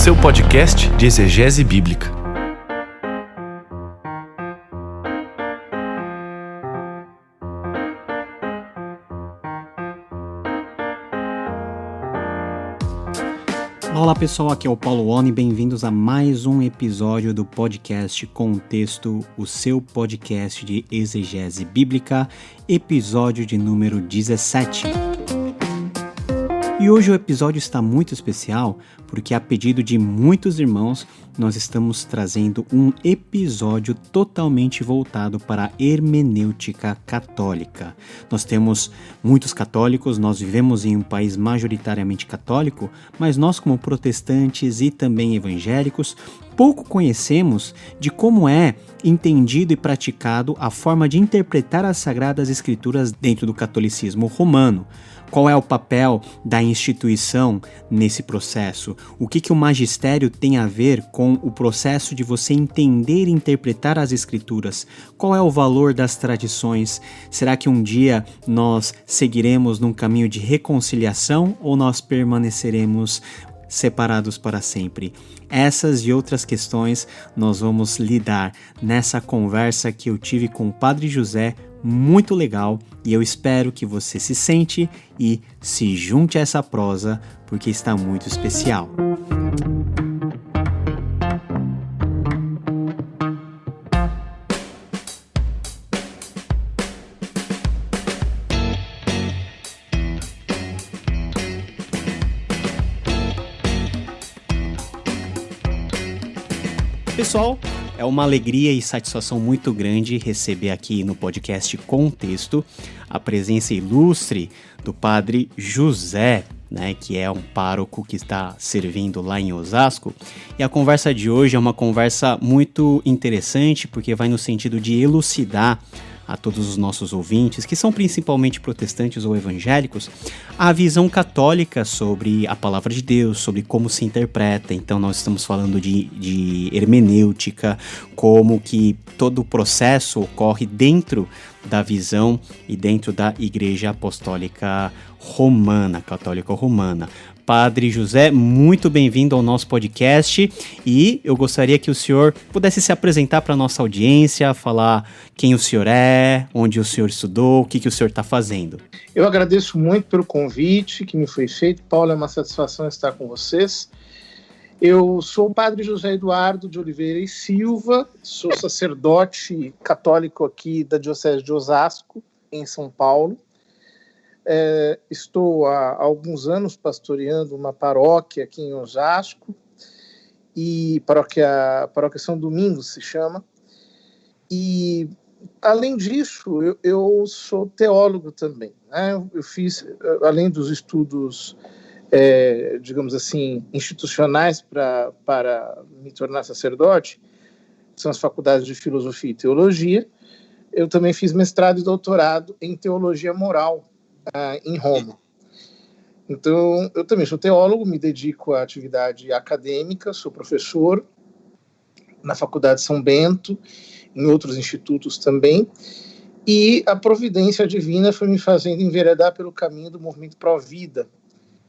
seu podcast de exegese bíblica. Olá pessoal, aqui é o Paulo Oni, bem-vindos a mais um episódio do podcast Contexto, o seu podcast de exegese bíblica, episódio de número 17. E hoje o episódio está muito especial porque, a pedido de muitos irmãos, nós estamos trazendo um episódio totalmente voltado para a hermenêutica católica. Nós temos muitos católicos, nós vivemos em um país majoritariamente católico, mas nós, como protestantes e também evangélicos, pouco conhecemos de como é entendido e praticado a forma de interpretar as Sagradas Escrituras dentro do catolicismo romano. Qual é o papel da instituição nesse processo? O que o magistério tem a ver com o processo de você entender e interpretar as escrituras? Qual é o valor das tradições? Será que um dia nós seguiremos num caminho de reconciliação ou nós permaneceremos separados para sempre? Essas e outras questões nós vamos lidar nessa conversa que eu tive com o Padre José, muito legal, e eu espero que você se sente e se junte a essa prosa, porque está muito especial. Pessoal, é uma alegria e satisfação muito grande receber aqui no podcast Contexto a presença ilustre do Padre José, que é um pároco que está servindo lá em Osasco. E a conversa de hoje é uma conversa muito interessante porque vai no sentido de elucidar a todos os nossos ouvintes, que são principalmente protestantes ou evangélicos, a visão católica sobre a palavra de Deus, sobre como se interpreta. Então nós estamos falando de hermenêutica, como que todo o processo ocorre dentro da visão e dentro da Igreja Apostólica Romana, Católica Romana. Padre José, muito bem-vindo ao nosso podcast, e eu gostaria que o senhor pudesse se apresentar para a nossa audiência, falar quem o senhor é, onde o senhor estudou, o que o senhor está fazendo. Eu agradeço muito pelo convite que me foi feito. Paulo, é uma satisfação estar com vocês. Eu sou o Padre José Eduardo de Oliveira e Silva, sou sacerdote católico aqui da Diocese de Osasco, em São Paulo. Estou há alguns anos pastoreando uma paróquia aqui em Osasco, e paróquia São Domingos se chama, e além disso eu sou teólogo também, né? Eu fiz, além dos estudos, digamos assim, institucionais para me tornar sacerdote, são as faculdades de Filosofia e Teologia, eu também fiz mestrado e doutorado em Teologia Moral, em Roma. Então, eu também sou teólogo, me dedico à atividade acadêmica, sou professor na Faculdade São Bento, em outros institutos também, e a providência divina foi me fazendo enveredar pelo caminho do movimento pró-vida.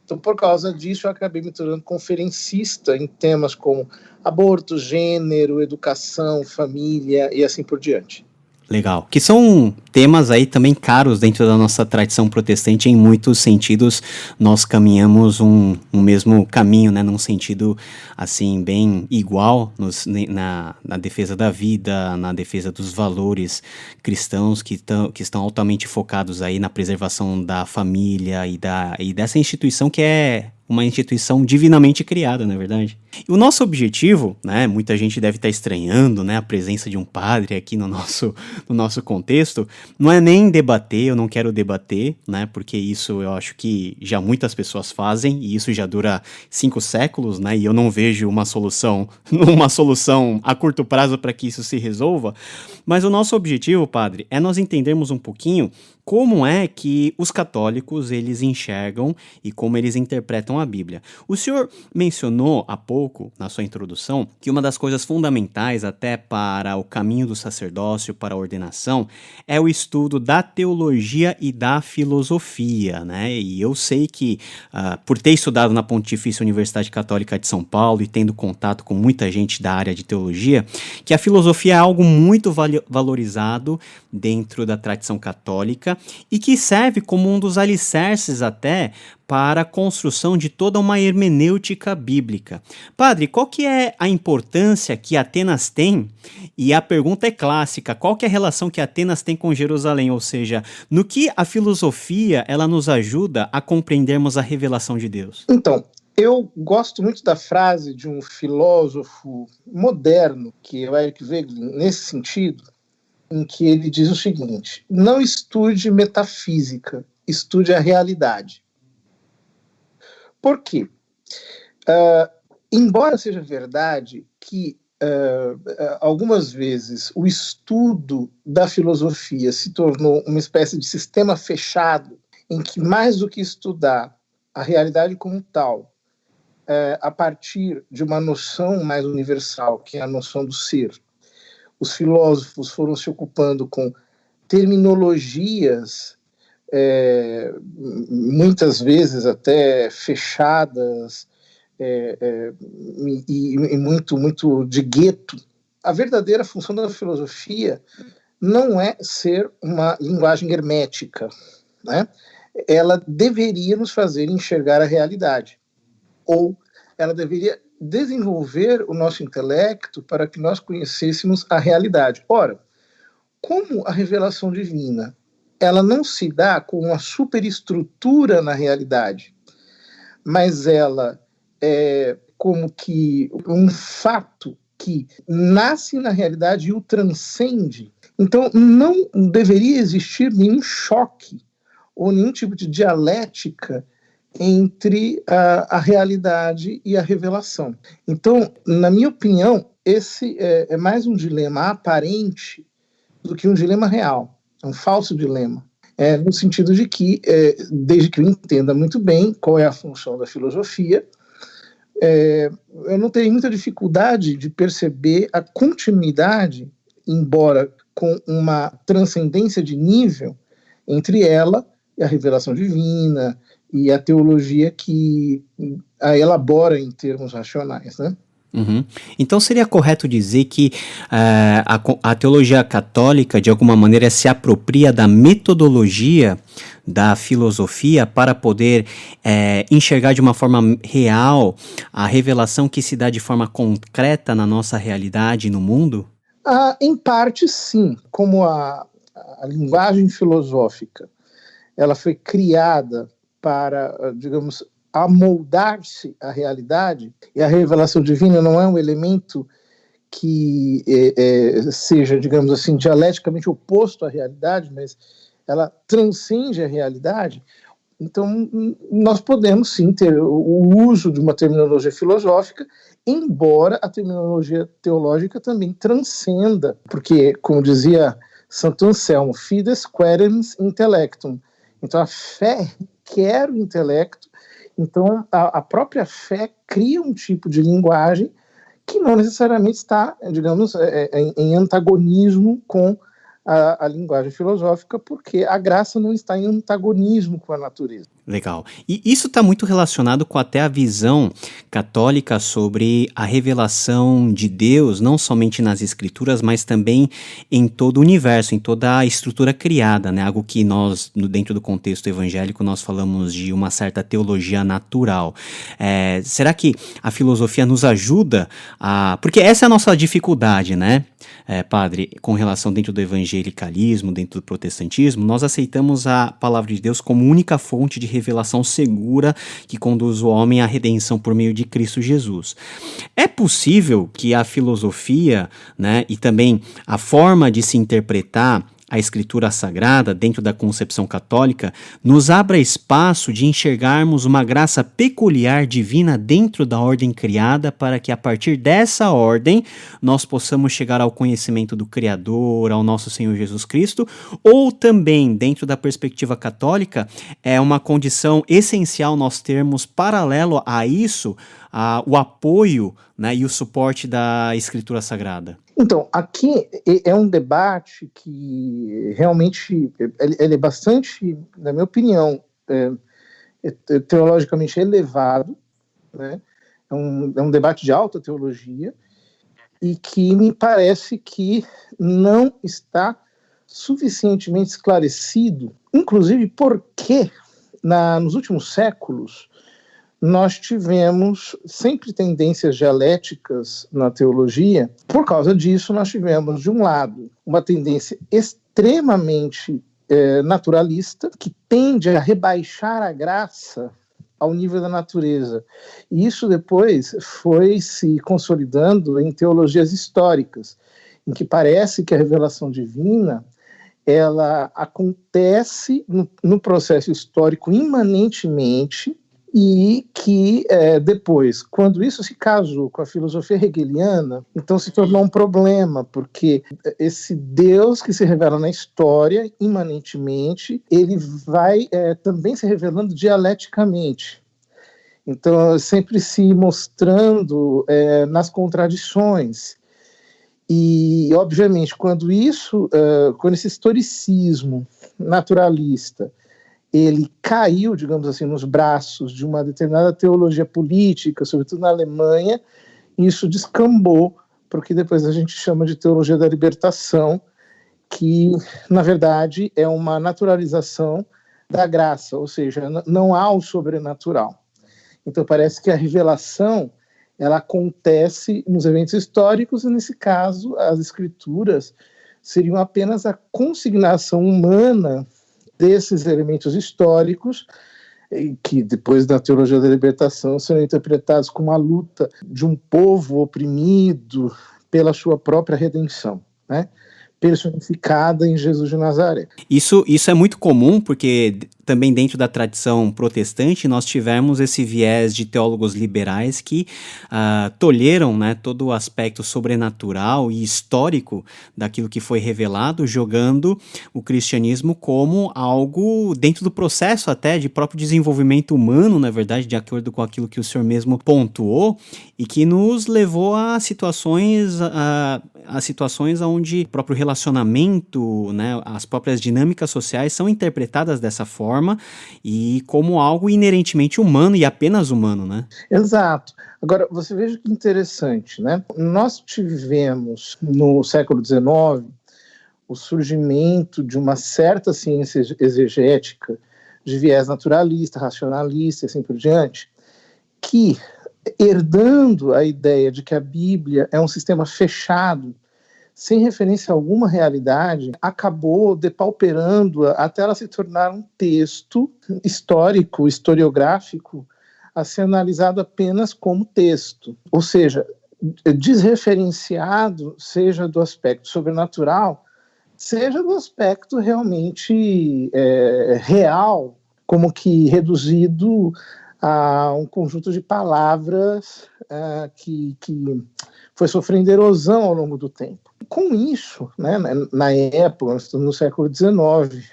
Então, por causa disso, eu acabei me tornando conferencista em temas como aborto, gênero, educação, família e assim por diante. Legal. Que são temas aí também caros dentro da nossa tradição protestante. Em muitos sentidos, nós caminhamos um mesmo caminho, num sentido, assim, bem igual na defesa da vida, na defesa dos valores cristãos que estão altamente focados aí na preservação da família e dessa instituição que é uma instituição divinamente criada, não é verdade? E o nosso objetivo, muita gente deve estar estranhando, a presença de um padre aqui no nosso contexto, não é nem debater, eu não quero debater, porque isso eu acho que já muitas pessoas fazem, e isso já dura 5 séculos, e eu não vejo uma solução a curto prazo para que isso se resolva. Mas o nosso objetivo, padre, é nós entendermos um pouquinho como é que os católicos eles enxergam e como eles interpretam a Bíblia. O senhor mencionou há pouco, na sua introdução, que uma das coisas fundamentais até para o caminho do sacerdócio, para a ordenação, é o estudo da teologia e da filosofia, né? E eu sei que, por ter estudado na Pontifícia Universidade Católica de São Paulo e tendo contato com muita gente da área de teologia, que a filosofia é algo muito valorizado dentro da tradição católica e que serve como um dos alicerces até para a construção de toda uma hermenêutica bíblica. Padre, qual que é a importância que Atenas tem? E a pergunta é clássica, qual que é a relação que Atenas tem com Jerusalém? Ou seja, no que a filosofia ela nos ajuda a compreendermos a revelação de Deus? Então, eu gosto muito da frase de um filósofo moderno, que é o Eric Wegelin, nesse sentido, em que ele diz o seguinte: não estude metafísica, estude a realidade. Por quê? Embora seja verdade que algumas vezes o estudo da filosofia se tornou uma espécie de sistema fechado, em que mais do que estudar a realidade como tal, a partir de uma noção mais universal, que é a noção do ser, os filósofos foram se ocupando com terminologias muitas vezes até fechadas e muito de gueto. A verdadeira função da filosofia não é ser uma linguagem hermética, né? Ela deveria nos fazer enxergar a realidade, ou ela deveria desenvolver o nosso intelecto para que nós conhecêssemos a realidade. Ora, como a revelação divina ela não se dá com uma superestrutura na realidade, mas ela é como que um fato que nasce na realidade e o transcende. Então, não deveria existir nenhum choque ou nenhum tipo de dialética entre a realidade e a revelação. Então, na minha opinião, esse é mais um dilema aparente do que um dilema real. É um falso dilema, no sentido de que, desde que eu entenda muito bem qual é a função da filosofia, eu não tenho muita dificuldade de perceber a continuidade, embora com uma transcendência de nível, entre ela e a revelação divina e a teologia que a elabora em termos racionais, né? Uhum. Então seria correto dizer que a teologia católica de alguma maneira se apropria da metodologia da filosofia para poder enxergar de uma forma real a revelação que se dá de forma concreta na nossa realidade e no mundo? Em parte sim, como a linguagem filosófica ela foi criada para, digamos, amoldar-se à realidade, e a revelação divina não é um elemento que seja, digamos assim, dialeticamente oposto à realidade, mas ela transcende a realidade. Então, nós podemos sim ter o uso de uma terminologia filosófica, embora a terminologia teológica também transcenda, porque, como dizia Santo Anselmo, fides querens intellectum. Então, a fé requer o intelecto. Então, a própria fé cria um tipo de linguagem que não necessariamente está, digamos, em antagonismo com a linguagem filosófica, porque a graça não está em antagonismo com a natureza. Legal. E isso está muito relacionado com até a visão católica sobre a revelação de Deus, não somente nas Escrituras, mas também em todo o universo, em toda a estrutura criada, né? Algo que nós, dentro do contexto evangélico, nós falamos de uma certa teologia natural. Será que a filosofia nos ajuda a... Porque essa é a nossa dificuldade, né? Padre, com relação dentro do evangelicalismo, dentro do protestantismo, nós aceitamos a palavra de Deus como única fonte de revelação segura que conduz o homem à redenção por meio de Cristo Jesus. É possível que a filosofia, né, e também a forma de se interpretar a Escritura Sagrada, dentro da concepção católica, nos abra espaço de enxergarmos uma graça peculiar divina dentro da ordem criada, para que a partir dessa ordem nós possamos chegar ao conhecimento do Criador, ao nosso Senhor Jesus Cristo, ou também, dentro da perspectiva católica, é uma condição essencial nós termos, paralelo a isso, o apoio, né, e o suporte da Escritura Sagrada. Então, aqui é um debate que realmente ele é bastante, na minha opinião, teologicamente elevado, né? É um debate de alta teologia e que me parece que não está suficientemente esclarecido, inclusive porque nos últimos séculos nós tivemos sempre tendências dialéticas na teologia. Por causa disso, nós tivemos, de um lado, uma tendência extremamente naturalista, que tende a rebaixar a graça ao nível da natureza. E isso depois foi se consolidando em teologias históricas, em que parece que a revelação divina ela acontece no processo histórico imanentemente, e que depois, quando isso se casou com a filosofia hegeliana, então se tornou um problema, porque esse Deus que se revela na história, imanentemente, ele vai também se revelando dialeticamente. Então, sempre se mostrando nas contradições. E, obviamente, quando esse historicismo naturalista ele caiu, digamos assim, nos braços de uma determinada teologia política, sobretudo na Alemanha, e isso descambou para o que depois a gente chama de teologia da libertação, que, na verdade, é uma naturalização da graça, ou seja, não há o sobrenatural. Então, parece que a revelação ela acontece nos eventos históricos, e, nesse caso, as escrituras seriam apenas a consignação humana desses elementos históricos, que depois da teologia da libertação serão interpretados como a luta de um povo oprimido pela sua própria redenção, né? Personificada em Jesus de Nazaré. Isso é muito comum, porque também dentro da tradição protestante nós tivemos esse viés de teólogos liberais que tolheram, né, todo o aspecto sobrenatural e histórico daquilo que foi revelado, jogando o cristianismo como algo dentro do processo até de próprio desenvolvimento humano, na verdade, de acordo com aquilo que o senhor mesmo pontuou, e que nos levou a situações onde o próprio relacionamento, né, as próprias dinâmicas sociais são interpretadas dessa forma e como algo inerentemente humano e apenas humano, né? Exato. Agora, você veja que interessante, né? Nós tivemos, no século XIX, o surgimento de uma certa ciência exegética de viés naturalista, racionalista e assim por diante, que, herdando a ideia de que a Bíblia é um sistema fechado, sem referência a alguma realidade, acabou depauperando-a até ela se tornar um texto histórico, historiográfico, a ser analisado apenas como texto. Ou seja, desreferenciado, seja do aspecto sobrenatural, seja do aspecto realmente real, como que reduzido a um conjunto de palavras que foi sofrendo erosão ao longo do tempo. Com isso, né, na época, no século XIX,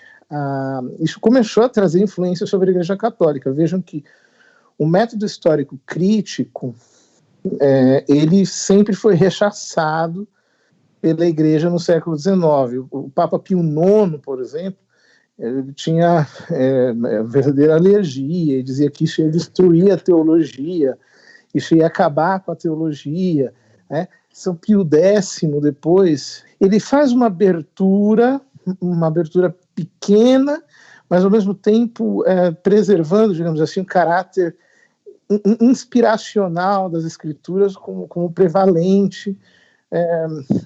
isso começou a trazer influência sobre a Igreja Católica. Vejam que o método histórico crítico, ele sempre foi rechaçado pela Igreja no século XIX. O Papa Pio IX, por exemplo, ele tinha verdadeira alergia, ele dizia que isso ia destruir a teologia, isso ia acabar com a teologia, né? São Pio X, depois, ele faz uma abertura pequena, mas ao mesmo tempo preservando, digamos assim, o caráter inspiracional das escrituras como prevalente,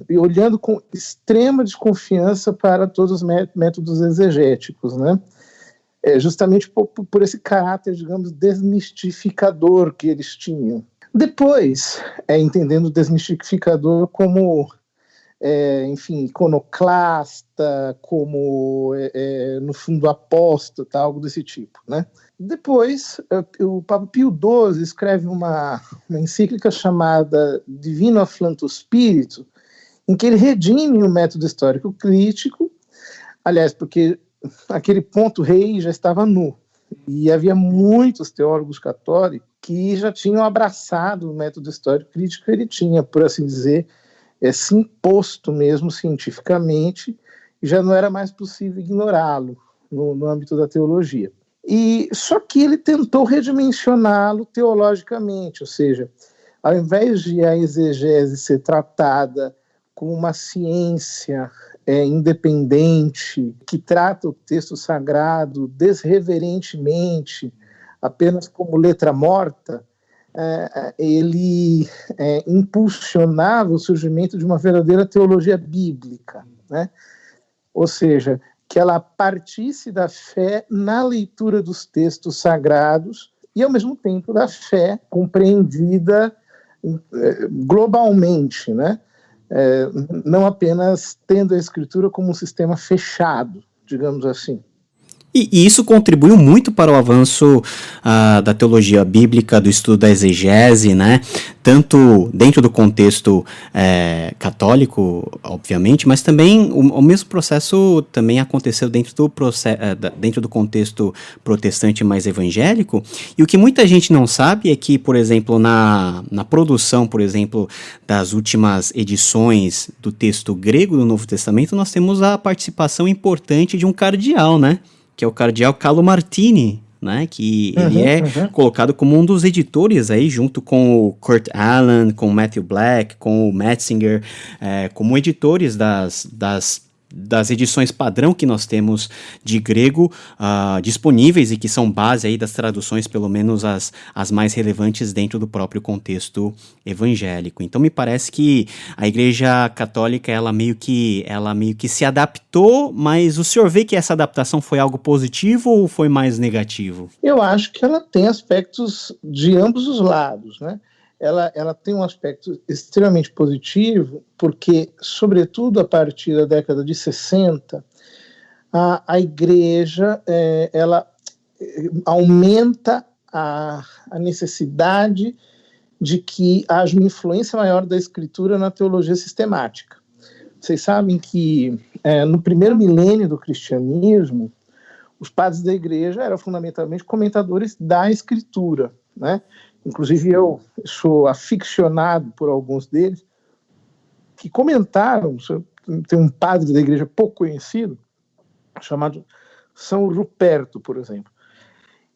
e olhando com extrema desconfiança para todos os métodos exegéticos, né? Justamente por esse caráter, digamos, desmistificador que eles tinham. Depois, entendendo o desmistificador como, enfim, iconoclasta, como, no fundo, apóstata, algo desse tipo, né? Depois, o Papa Pio XII escreve uma encíclica chamada Divino Afflato Spiritu, em que ele redime o método histórico crítico, aliás, porque aquele ponto rei já estava nu, e havia muitos teólogos católicos que já tinham abraçado o método histórico crítico. Ele tinha, por assim dizer, se imposto mesmo cientificamente, e já não era mais possível ignorá-lo no âmbito da teologia. E só que ele tentou redimensioná-lo teologicamente, ou seja, ao invés de a exegese ser tratada como uma ciência independente, que trata o texto sagrado desreverentemente, apenas como letra morta, ele impulsionava o surgimento de uma verdadeira teologia bíblica, né? Ou seja, que ela partisse da fé na leitura dos textos sagrados e, ao mesmo tempo, da fé compreendida globalmente, né? Não apenas tendo a Escritura como um sistema fechado, digamos assim. E isso contribuiu muito para o avanço da teologia bíblica, do estudo da exegese, né? Tanto dentro do contexto católico, obviamente, mas também o mesmo processo também aconteceu dentro do contexto protestante mais evangélico. E o que muita gente não sabe é que, por exemplo, na produção, por exemplo, das últimas edições do texto grego do Novo Testamento, nós temos a participação importante de um cardeal, né? Que é o cardeal Carlo Martini, né, que ele é colocado como um dos editores aí, junto com o Kurt Aland, com o Matthew Black, com o Metzinger, como editores das edições padrão que nós temos de grego disponíveis e que são base aí das traduções, pelo menos as mais relevantes dentro do próprio contexto evangélico. Então me parece que a Igreja Católica ela meio que se adaptou, mas o senhor vê que essa adaptação foi algo positivo ou foi mais negativo? Eu acho que ela tem aspectos de ambos os lados, né? Ela tem um aspecto extremamente positivo, porque, sobretudo a partir da década de 60, a Igreja ela aumenta a necessidade de que haja uma influência maior da Escritura na teologia sistemática. Vocês sabem que no primeiro milênio do cristianismo, os padres da Igreja eram fundamentalmente comentadores da Escritura, né? Inclusive eu sou aficionado por alguns deles, que comentaram. Tem um padre da Igreja pouco conhecido, chamado São Ruperto, por exemplo.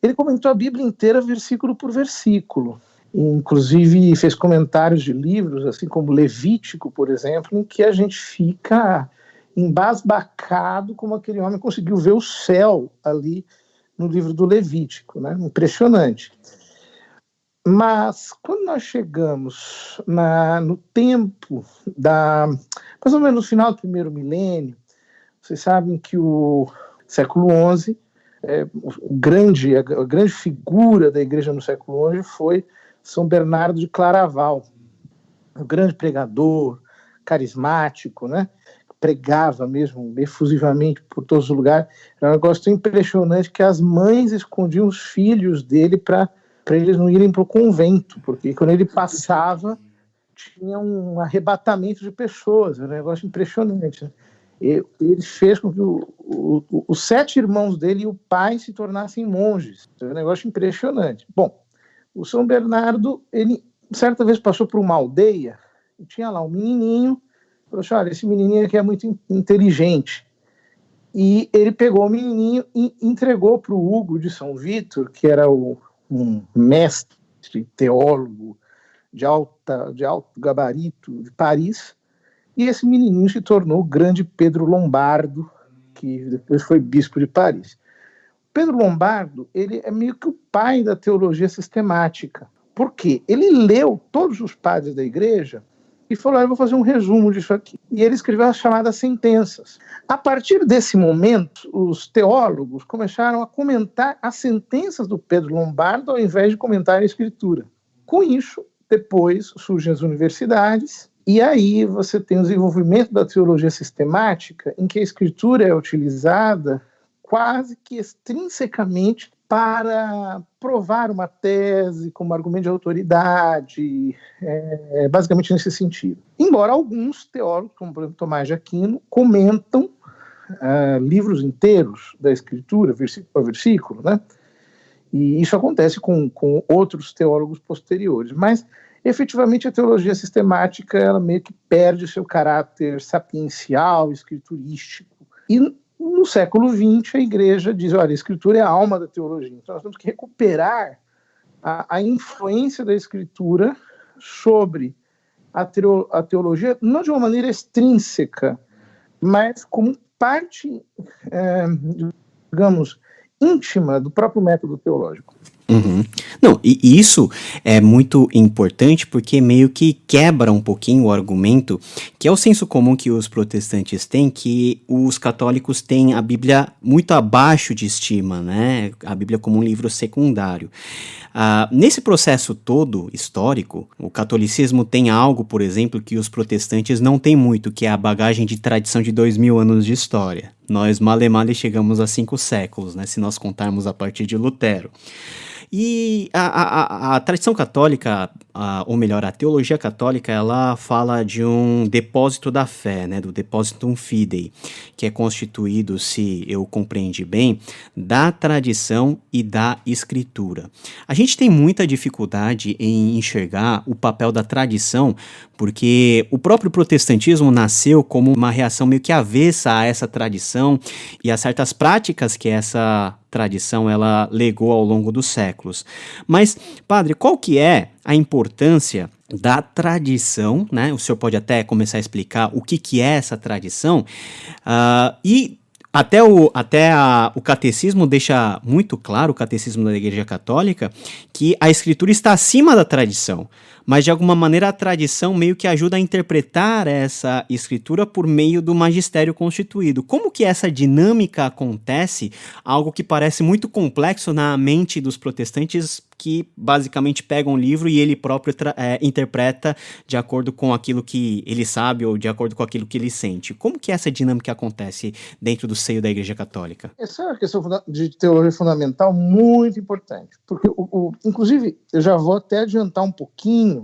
Ele comentou a Bíblia inteira, versículo por versículo. Inclusive fez comentários de livros, assim como Levítico, por exemplo, em que a gente fica embasbacado como aquele homem conseguiu ver o céu ali no livro do Levítico, né? Impressionante. Mas quando nós chegamos no tempo mais ou menos no final do primeiro milênio, vocês sabem que o século XI, a grande figura da igreja no século XI foi São Bernardo de Claraval, um grande pregador, carismático, né? Pregava mesmo efusivamente por todos os lugares. Era um negócio tão impressionante que as mães escondiam os filhos dele para eles não irem para o convento, porque quando ele passava, tinha um arrebatamento de pessoas, era um negócio impressionante. Né? Ele fez com que os 7 irmãos dele e o pai se tornassem monges, era um negócio impressionante. Bom, o São Bernardo, ele certa vez passou por uma aldeia, e tinha lá um menininho, falou assim, olha, esse menininho aqui é muito inteligente. E ele pegou o menininho e entregou para o Hugo de São Vítor, que era um mestre teólogo de alto gabarito de Paris, e esse menininho se tornou o grande Pedro Lombardo, que depois foi bispo de Paris. Pedro Lombardo, ele é meio que o pai da teologia sistemática. Por quê? Ele leu todos os padres da igreja e falou, eu vou fazer um resumo disso aqui. E ele escreveu as chamadas sentenças. A partir desse momento, os teólogos começaram a comentar as sentenças do Pedro Lombardo ao invés de comentar a Escritura. Com isso, depois surgem as universidades, e aí você tem o desenvolvimento da teologia sistemática, em que a Escritura é utilizada quase que extrinsecamente para provar uma tese como argumento de autoridade, basicamente nesse sentido. Embora alguns teólogos, como por exemplo Tomás de Aquino, comentam livros inteiros da Escritura, versículo a versículo, né? E isso acontece com outros teólogos posteriores. Mas efetivamente a teologia sistemática ela meio que perde o seu caráter sapiencial, escriturístico. E no século XX a igreja diz, olha, a escritura é a alma da teologia, então nós temos que recuperar a influência da escritura sobre a teologia, não de uma maneira extrínseca, mas como parte, digamos, íntima do próprio método teológico. Uhum. Não, e isso é muito importante porque meio que quebra um pouquinho o argumento, que é o senso comum que os protestantes têm, que os católicos têm a Bíblia muito abaixo de estima, né? A Bíblia como um livro secundário. Nesse processo todo histórico, o catolicismo tem algo, por exemplo, que os protestantes não têm muito, que é a bagagem de tradição de 2000 anos de história. Nós male chegamos a 5 séculos, né? Se nós contarmos a partir de Lutero. E a tradição católica, ou melhor, a teologia católica, ela fala de um depósito da fé, né, do depositum fidei, que é constituído, se eu compreendi bem, da tradição e da escritura. A gente tem muita dificuldade em enxergar o papel da tradição, porque o próprio protestantismo nasceu como uma reação meio que avessa a essa tradição e a certas práticas que essa tradição ela legou ao longo dos séculos. Mas, padre, qual que é a importância da tradição, né? O senhor pode até começar a explicar o que é essa tradição, e até o catecismo deixa muito claro, o catecismo da Igreja Católica, que a escritura está acima da tradição, mas de alguma maneira a tradição meio que ajuda a interpretar essa escritura por meio do magistério constituído. Como que essa dinâmica acontece? Algo que parece muito complexo na mente dos protestantes, que basicamente pega um livro e ele próprio interpreta de acordo com aquilo que ele sabe ou de acordo com aquilo que ele sente. Como que essa dinâmica acontece dentro do seio da Igreja Católica? Essa é uma questão de teologia fundamental muito importante, porque, inclusive, eu já vou até adiantar um pouquinho,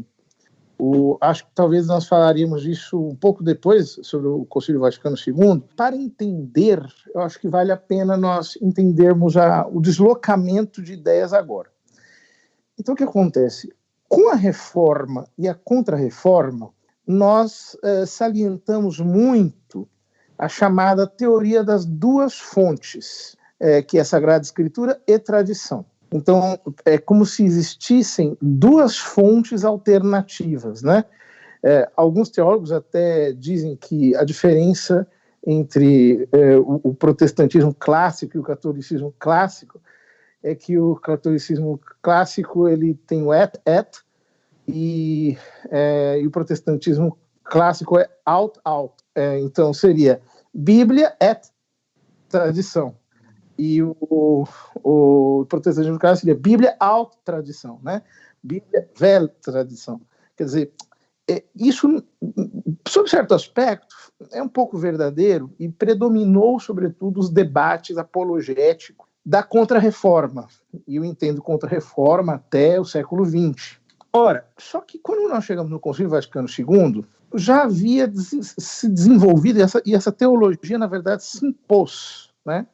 acho que talvez nós falaríamos disso um pouco depois, sobre o Concílio Vaticano II. Para entender, eu acho que vale a pena nós entendermos o deslocamento de ideias agora. Então, o que acontece? Com a reforma e a contra-reforma, nós salientamos muito a chamada teoria das duas fontes, que é a Sagrada Escritura e tradição. Então, é como se existissem duas fontes alternativas, né? Alguns teólogos até dizem que a diferença entre o protestantismo clássico e o catolicismo clássico é que o catolicismo clássico ele tem o et, e o protestantismo clássico é out. Então seria Bíblia et tradição. E o protestantismo clássico seria Bíblia out tradição, né? Bíblia vel tradição. Quer dizer, isso, sob certo aspecto, é um pouco verdadeiro e predominou, sobretudo, os debates apologéticos da contra-reforma, e eu entendo contra-reforma até o século XX. Ora, só que quando nós chegamos no Concílio Vaticano II, já havia se desenvolvido, e essa teologia, na verdade, se impôs, né?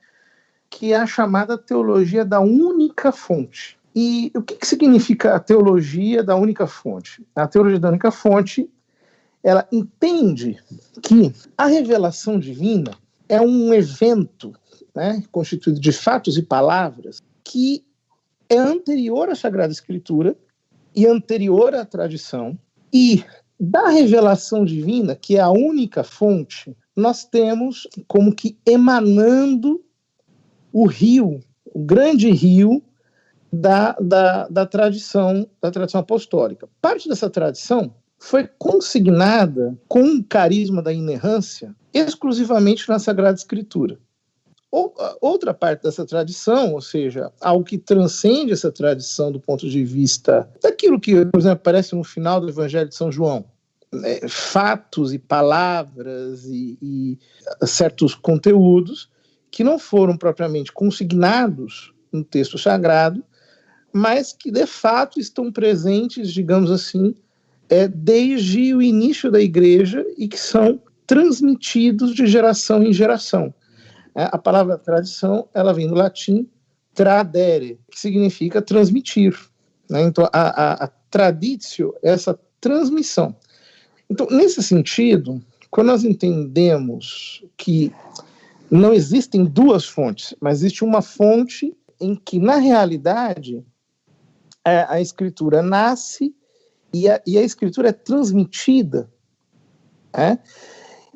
Que é a chamada teologia da única fonte. E o que significa a teologia da única fonte? A teologia da única fonte, ela entende que a revelação divina é um evento, né, constituído de fatos e palavras, que é anterior à Sagrada Escritura e anterior à tradição, e da revelação divina, que é a única fonte, nós temos como que emanando o grande rio da tradição apostólica. Parte dessa tradição foi consignada com o carisma da inerrância exclusivamente na Sagrada Escritura. Outra parte dessa tradição, ou seja, algo que transcende essa tradição do ponto de vista daquilo que, por exemplo, aparece no final do Evangelho de São João, fatos e palavras e certos conteúdos que não foram propriamente consignados no texto sagrado, mas que de fato estão presentes, digamos assim, desde o início da igreja e que são transmitidos de geração em geração. A palavra tradição, ela vem do latim tradere, que significa transmitir, né? Então, a traditio, essa transmissão. Então, nesse sentido, quando nós entendemos que não existem duas fontes, mas existe uma fonte em que, na realidade, a Escritura nasce e a Escritura é transmitida.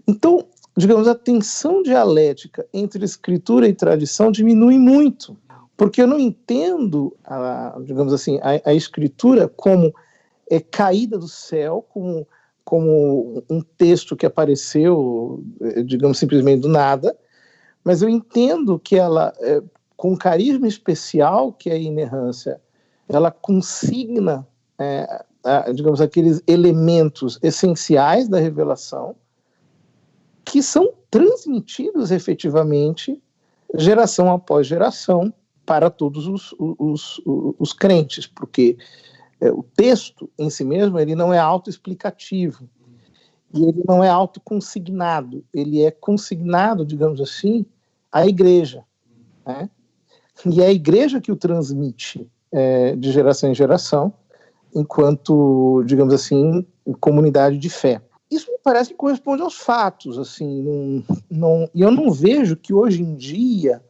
Então, digamos, a tensão dialética entre Escritura e tradição diminui muito, porque eu não entendo, digamos assim, a Escritura como caída do céu, como um texto que apareceu, digamos, simplesmente do nada, mas eu entendo que ela, com um carisma especial, que é a inerrância, ela consigna, digamos, aqueles elementos essenciais da revelação que são transmitidos efetivamente, geração após geração, para todos os crentes, porque o texto em si mesmo ele não é autoexplicativo, e ele não é autoconsignado, ele é consignado, digamos assim, à igreja, né? E é a igreja que o transmite de geração em geração, enquanto, digamos assim, comunidade de fé. Isso me parece que corresponde aos fatos, assim, e eu não vejo que hoje em dia,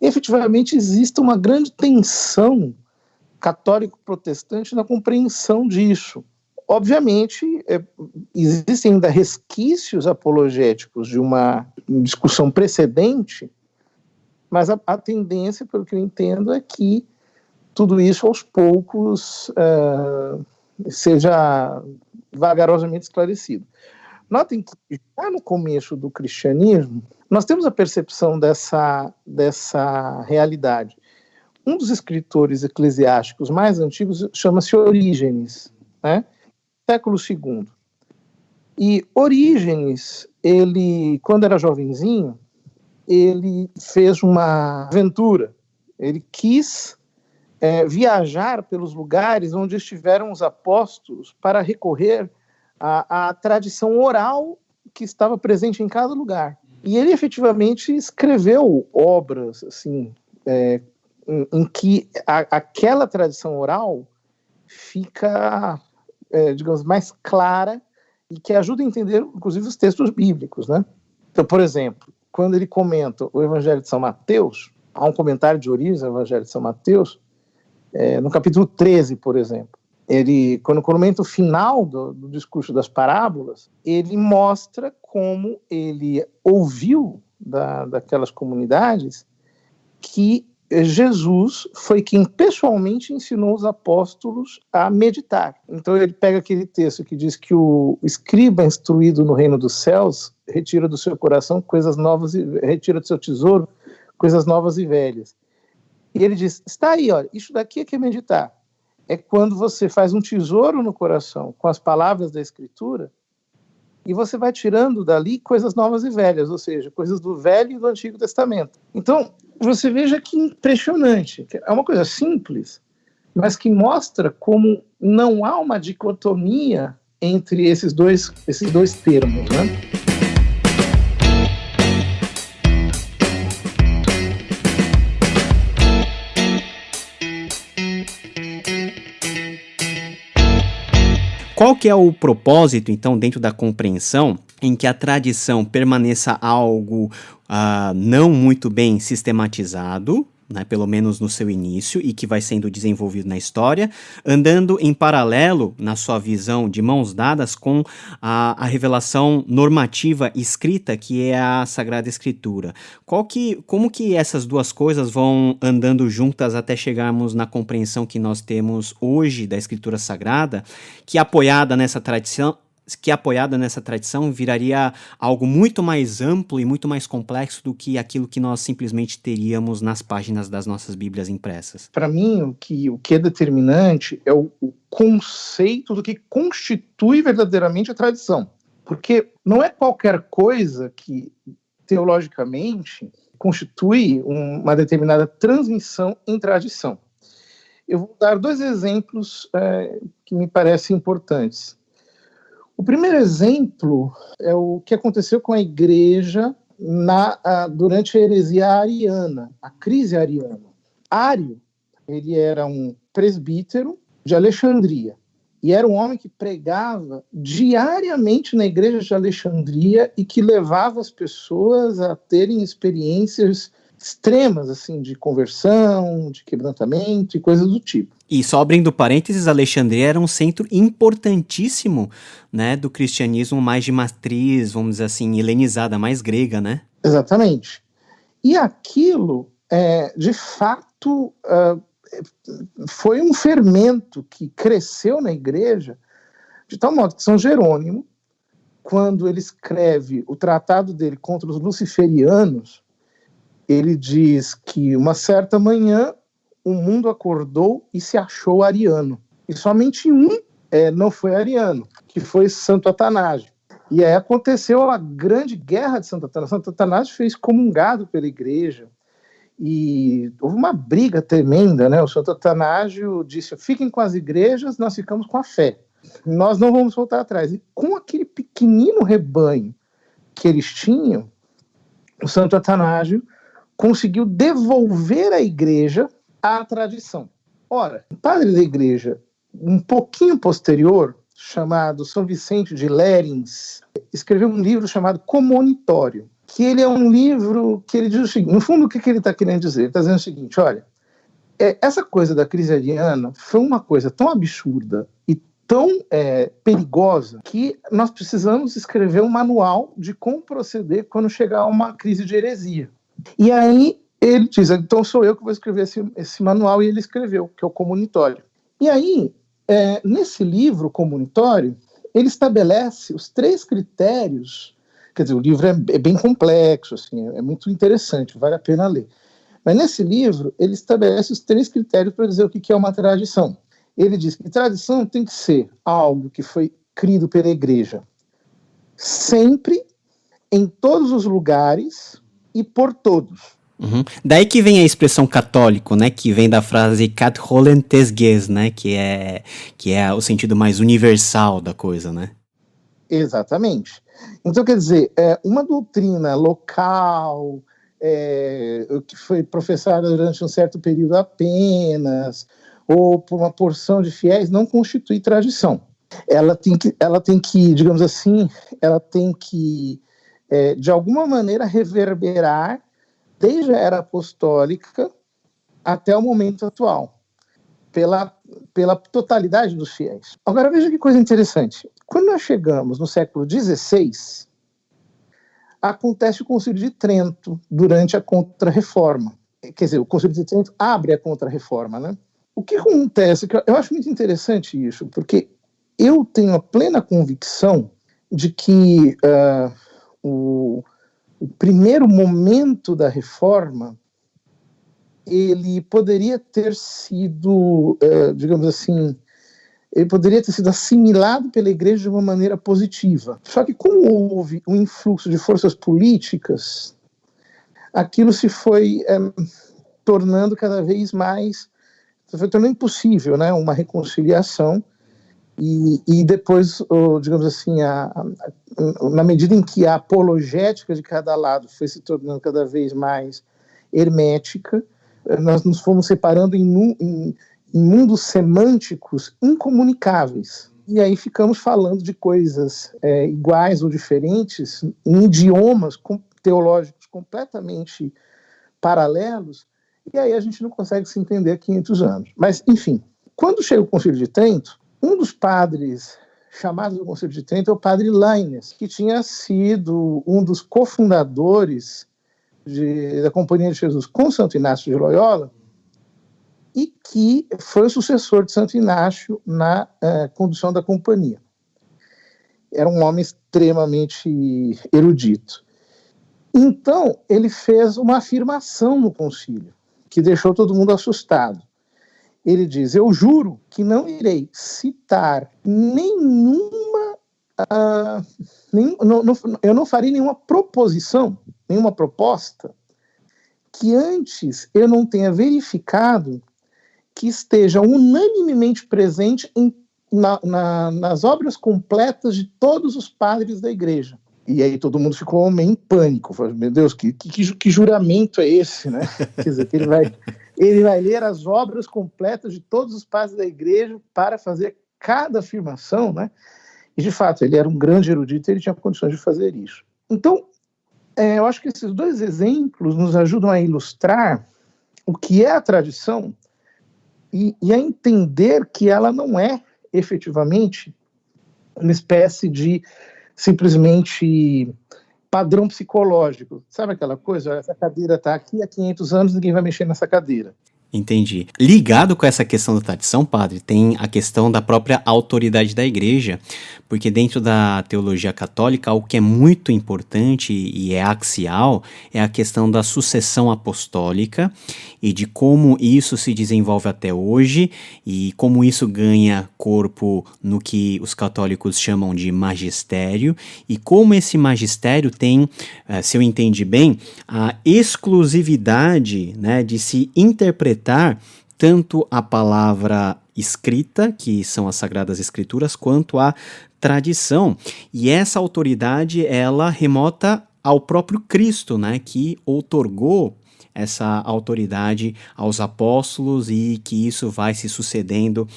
efetivamente, exista uma grande tensão católico-protestante na compreensão disso. Obviamente, existem ainda resquícios apologéticos de uma discussão precedente, mas a tendência, pelo que eu entendo, é que tudo isso, aos poucos, seja vagarosamente esclarecido. Notem que, já no começo do cristianismo, nós temos a percepção dessa realidade. Um dos escritores eclesiásticos mais antigos chama-se Orígenes, né? Século II. E Orígenes, ele, quando era jovenzinho, ele fez uma aventura. Ele quis viajar pelos lugares onde estiveram os apóstolos para recorrer à tradição oral que estava presente em cada lugar. E ele efetivamente escreveu obras assim, em que aquela tradição oral fica, digamos, mais clara e que ajuda a entender, inclusive, os textos bíblicos, né? Então, por exemplo, quando ele comenta o Evangelho de São Mateus, há um comentário de Orígenes no Evangelho de São Mateus, no capítulo 13, por exemplo. Ele, quando comenta o final do discurso das parábolas, ele mostra como ele ouviu daquelas comunidades que Jesus foi quem pessoalmente ensinou os apóstolos a meditar. Então ele pega aquele texto que diz que o escriba instruído no reino dos céus retira do seu coração coisas novas, retira do seu tesouro coisas novas e velhas. E ele diz, está aí, olha, isso daqui é que é meditar. É quando você faz um tesouro no coração com as palavras da Escritura e você vai tirando dali coisas novas e velhas, ou seja, coisas do Velho e do Antigo Testamento. Então, você veja que impressionante. É uma coisa simples, mas que mostra como não há uma dicotomia entre esses dois termos, né? Qual que é o propósito, então, dentro da compreensão em que a tradição permaneça algo não muito bem sistematizado, né, pelo menos no seu início, e que vai sendo desenvolvido na história, andando em paralelo, na sua visão, de mãos dadas com a revelação normativa escrita, que é a Sagrada Escritura? Como que essas duas coisas vão andando juntas até chegarmos na compreensão que nós temos hoje da Escritura Sagrada, que apoiada nessa tradição viraria algo muito mais amplo e muito mais complexo do que aquilo que nós simplesmente teríamos nas páginas das nossas Bíblias impressas? Para mim, o que é determinante é o conceito do que constitui verdadeiramente a tradição. Porque não é qualquer coisa que, teologicamente, constitui uma determinada transmissão em tradição. Eu vou dar dois exemplos que me parecem importantes. O primeiro exemplo é o que aconteceu com a igreja durante a heresia ariana, a crise ariana. Ário, ele era um presbítero de Alexandria. E era um homem que pregava diariamente na igreja de Alexandria e que levava as pessoas a terem experiências extremas, assim, de conversão, de quebrantamento e coisas do tipo. E só abrindo parênteses, Alexandria era um centro importantíssimo, né, do cristianismo mais de matriz, vamos dizer assim, helenizada, mais grega, né? Exatamente. E aquilo, de fato, foi um fermento que cresceu na igreja, de tal modo que São Jerônimo, quando ele escreve o tratado dele contra os luciferianos, ele diz que uma certa manhã o mundo acordou e se achou ariano. E somente um não foi ariano, que foi Santo Atanásio. E aí aconteceu a grande guerra de Santo Atanásio. Santo Atanásio foi excomungado pela igreja. E houve uma briga tremenda, né? O Santo Atanásio disse: fiquem com as igrejas, nós ficamos com a fé. Nós não vamos voltar atrás. E com aquele pequenino rebanho que eles tinham, o Santo Atanásio conseguiu devolver à igreja a tradição. Ora, um padre da igreja, um pouquinho posterior, chamado São Vicente de Lérins, escreveu um livro chamado Comonitório, que ele é um livro que ele diz o seguinte, no fundo o que ele está querendo dizer? Ele está dizendo o seguinte, olha, essa coisa da crise ariana foi uma coisa tão absurda e tão perigosa que nós precisamos escrever um manual de como proceder quando chegar uma crise de heresia. E aí ele diz, então sou eu que vou escrever esse manual, e ele escreveu, que é o Comonitório. E aí, nesse livro Comonitório, ele estabelece os 3 critérios, quer dizer, o livro é bem complexo, assim, é muito interessante, vale a pena ler. Mas nesse livro, ele estabelece os 3 critérios para dizer o que é uma tradição. Ele diz que tradição tem que ser algo que foi criado pela igreja sempre, em todos os lugares e por todos. Uhum. Daí que vem a expressão católico, né, que vem da frase Katholentes ges, né, que é o sentido mais universal da coisa, né? Exatamente. Então, quer dizer, uma doutrina local, que foi professada durante um certo período apenas, ou por uma porção de fiéis, não constitui tradição. Ela tem que, digamos assim, de alguma maneira reverberar desde a era apostólica até o momento atual, pela totalidade dos fiéis. Agora veja que coisa interessante. Quando nós chegamos no século XVI, acontece o Concílio de Trento durante a Contra-Reforma. Quer dizer, o Concílio de Trento abre a Contra-Reforma, né? O que acontece, que eu acho muito interessante isso, porque eu tenho a plena convicção de que o primeiro momento da reforma, ele poderia ter sido, digamos assim, ele poderia ter sido assimilado pela igreja de uma maneira positiva. Só que como houve um influxo de forças políticas, aquilo se foi tornando cada vez mais, foi tornando impossível, né, uma reconciliação. E depois, digamos assim, na medida em que a apologética de cada lado foi se tornando cada vez mais hermética, nós nos fomos separando em mundos semânticos incomunicáveis. E aí ficamos falando de coisas iguais ou diferentes, em idiomas teológicos completamente paralelos, e aí a gente não consegue se entender há 500 anos. Mas, enfim, quando chega o Concílio de Trento, um dos padres chamados do Concílio de Trento é o padre Lainez, que tinha sido um dos cofundadores da Companhia de Jesus com Santo Inácio de Loyola e que foi o sucessor de Santo Inácio na condução da companhia. Era um homem extremamente erudito. Então, ele fez uma afirmação no concílio, que deixou todo mundo assustado. Ele diz, eu juro que não irei citar eu não farei nenhuma proposição, nenhuma proposta, que antes eu não tenha verificado que esteja unanimemente presente nas obras completas de todos os padres da igreja. E aí todo mundo ficou meio em pânico. Falou, meu Deus, que juramento é esse, né? Quer dizer, ele vai ler as obras completas de todos os padres da igreja para fazer cada afirmação, né? E, de fato, ele era um grande erudito e ele tinha condições de fazer isso. Então, eu acho que esses dois exemplos nos ajudam a ilustrar o que é a tradição e a entender que ela não é, efetivamente, uma espécie de, simplesmente, padrão psicológico. Sabe aquela coisa? Essa cadeira está aqui há 500 anos, ninguém vai mexer nessa cadeira. Entendi. Ligado com essa questão da tradição, padre, tem a questão da própria autoridade da igreja, porque dentro da teologia católica, o que é muito importante e é axial é a questão da sucessão apostólica e de como isso se desenvolve até hoje e como isso ganha corpo no que os católicos chamam de magistério e como esse magistério tem, se eu entendi bem, a exclusividade, né, de se interpretar tanto a palavra escrita, que são as Sagradas Escrituras, quanto a tradição. E essa autoridade, ela remota ao próprio Cristo, né, que outorgou essa autoridade aos apóstolos e que isso vai se sucedendo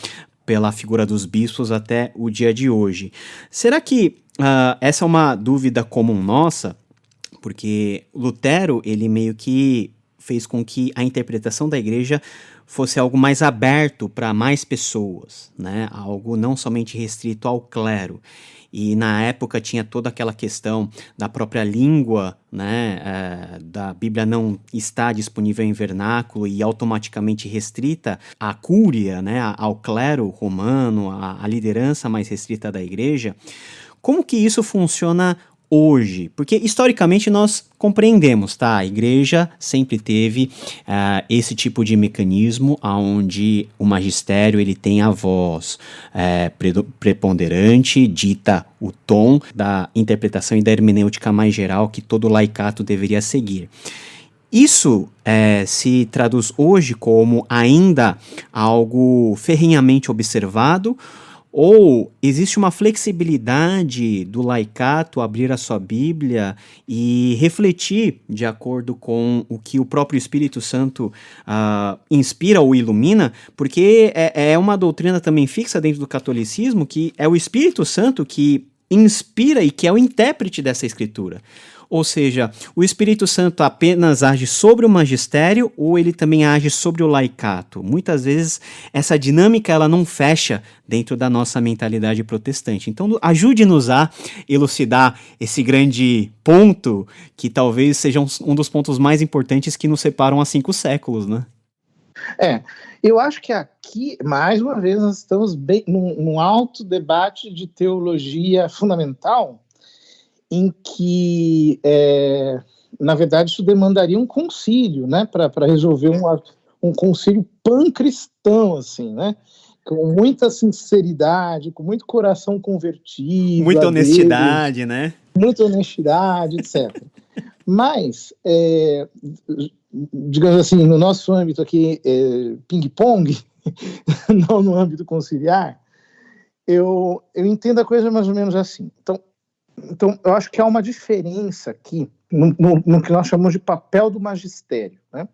pela figura dos bispos até o dia de hoje. Será que essa é uma dúvida comum nossa? Porque Lutero, ele meio que fez com que a interpretação da igreja fosse algo mais aberto para mais pessoas, né? Algo não somente restrito ao clero. E na época tinha toda aquela questão da própria língua, né? Da Bíblia não estar disponível em vernáculo e automaticamente restrita à cúria, né? Ao clero romano, à liderança mais restrita da igreja. Como que isso funciona hoje? Porque historicamente nós compreendemos, tá? A igreja sempre teve esse tipo de mecanismo onde o magistério ele tem a voz preponderante, dita o tom da interpretação e da hermenêutica mais geral que todo laicato deveria seguir. Isso se traduz hoje como ainda algo ferrenhamente observado, ou existe uma flexibilidade do laicato abrir a sua Bíblia e refletir de acordo com o que o próprio Espírito Santo inspira ou ilumina, porque é uma doutrina também fixa dentro do catolicismo que é o Espírito Santo que inspira e que é o intérprete dessa escritura. Ou seja, o Espírito Santo apenas age sobre o magistério ou ele também age sobre o laicato? Muitas vezes essa dinâmica ela não fecha dentro da nossa mentalidade protestante. Então ajude-nos a elucidar esse grande ponto que talvez seja um dos pontos mais importantes que nos separam há 5 séculos, né? Eu acho que aqui, mais uma vez, nós estamos bem num alto debate de teologia fundamental, em que, na verdade, isso demandaria um concílio, né, para resolver um concílio pan-cristão, assim, né, com muita sinceridade, com muito coração convertido. Muita honestidade, Deus, né? Muita honestidade, etc. Mas, digamos assim, no nosso âmbito aqui, ping-pong, não no âmbito conciliar, eu entendo a coisa mais ou menos assim. Então, eu acho que há uma diferença aqui no que nós chamamos de papel do magistério, né?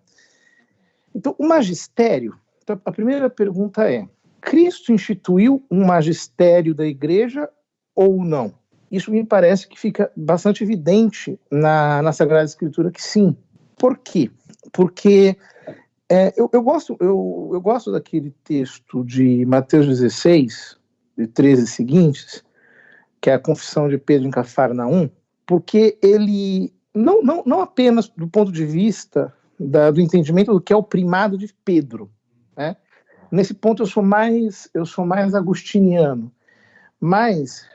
Então, o magistério, então, a primeira pergunta é: Cristo instituiu um magistério da igreja ou não? Isso me parece que fica bastante evidente na Sagrada Escritura que sim. Por quê? Porque eu gosto daquele texto de Mateus 16, de 13 seguintes, que é a confissão de Pedro em Cafarnaum, porque ele, não apenas do ponto de vista do entendimento do que é o primado de Pedro, né? Nesse ponto eu sou mais agostiniano, mas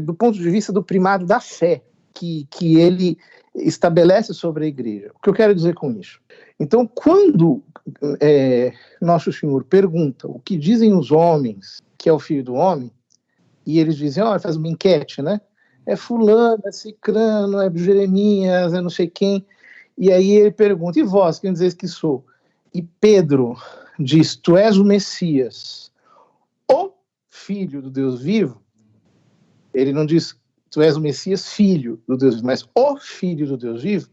do ponto de vista do primado da fé, que ele estabelece sobre a igreja. O que eu quero dizer com isso? Então, quando Nosso Senhor pergunta o que dizem os homens que é o Filho do Homem, e eles dizem, faz uma enquete, né? É fulano, é cicrano, é Jeremias, é não sei quem. E aí ele pergunta, e vós, quem dizeis que sou? E Pedro diz, tu és o Messias, o Filho do Deus vivo. Ele não diz, tu és o Messias, filho do Deus vivo, mas o Filho do Deus vivo.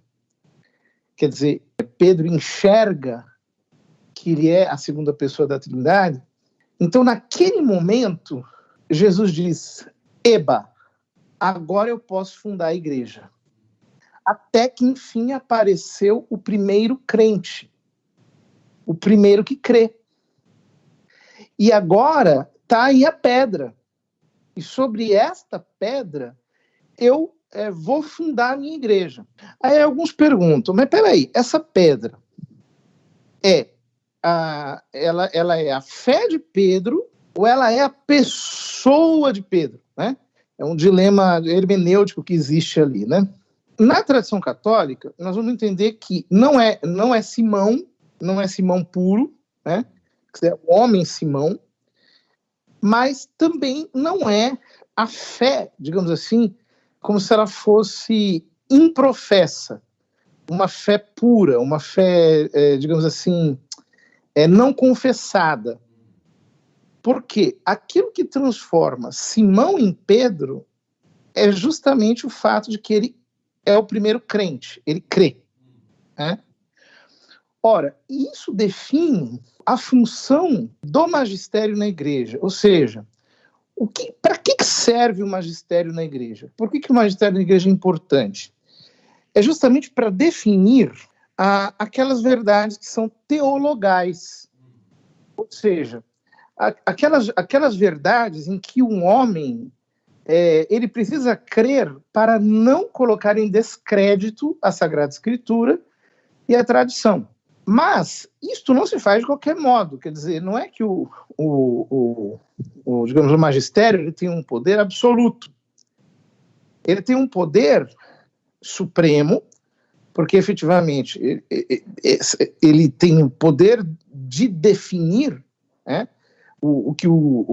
Quer dizer, Pedro enxerga que ele é a segunda pessoa da Trindade. Então, naquele momento, Jesus diz: Eba, agora eu posso fundar a igreja. Até que, enfim, apareceu o primeiro crente, o primeiro que crê. E agora está aí a pedra. E sobre esta pedra, eu vou fundar a minha igreja. Aí alguns perguntam, mas peraí, essa pedra ela é a fé de Pedro ou ela é a pessoa de Pedro, né? É um dilema hermenêutico que existe ali, né? Na tradição católica, nós vamos entender que não é Simão, não é Simão puro, né? É o homem Simão, mas também não é a fé, digamos assim, como se ela fosse improfessa, uma fé pura, uma fé, digamos assim, não confessada. Porque aquilo que transforma Simão em Pedro é justamente o fato de que ele é o primeiro crente, ele crê, né? Ora, isso define a função do magistério na igreja, ou seja, para que serve o magistério na igreja? Por que o magistério na igreja é importante? É justamente para definir aquelas verdades que são teologais, ou seja, aquelas verdades em que um homem ele precisa crer para não colocar em descrédito a Sagrada Escritura e a tradição. Mas isto não se faz de qualquer modo, quer dizer, não é que digamos, o magistério ele tem um poder absoluto. Ele tem um poder supremo, porque efetivamente ele tem o poder de definir, né, o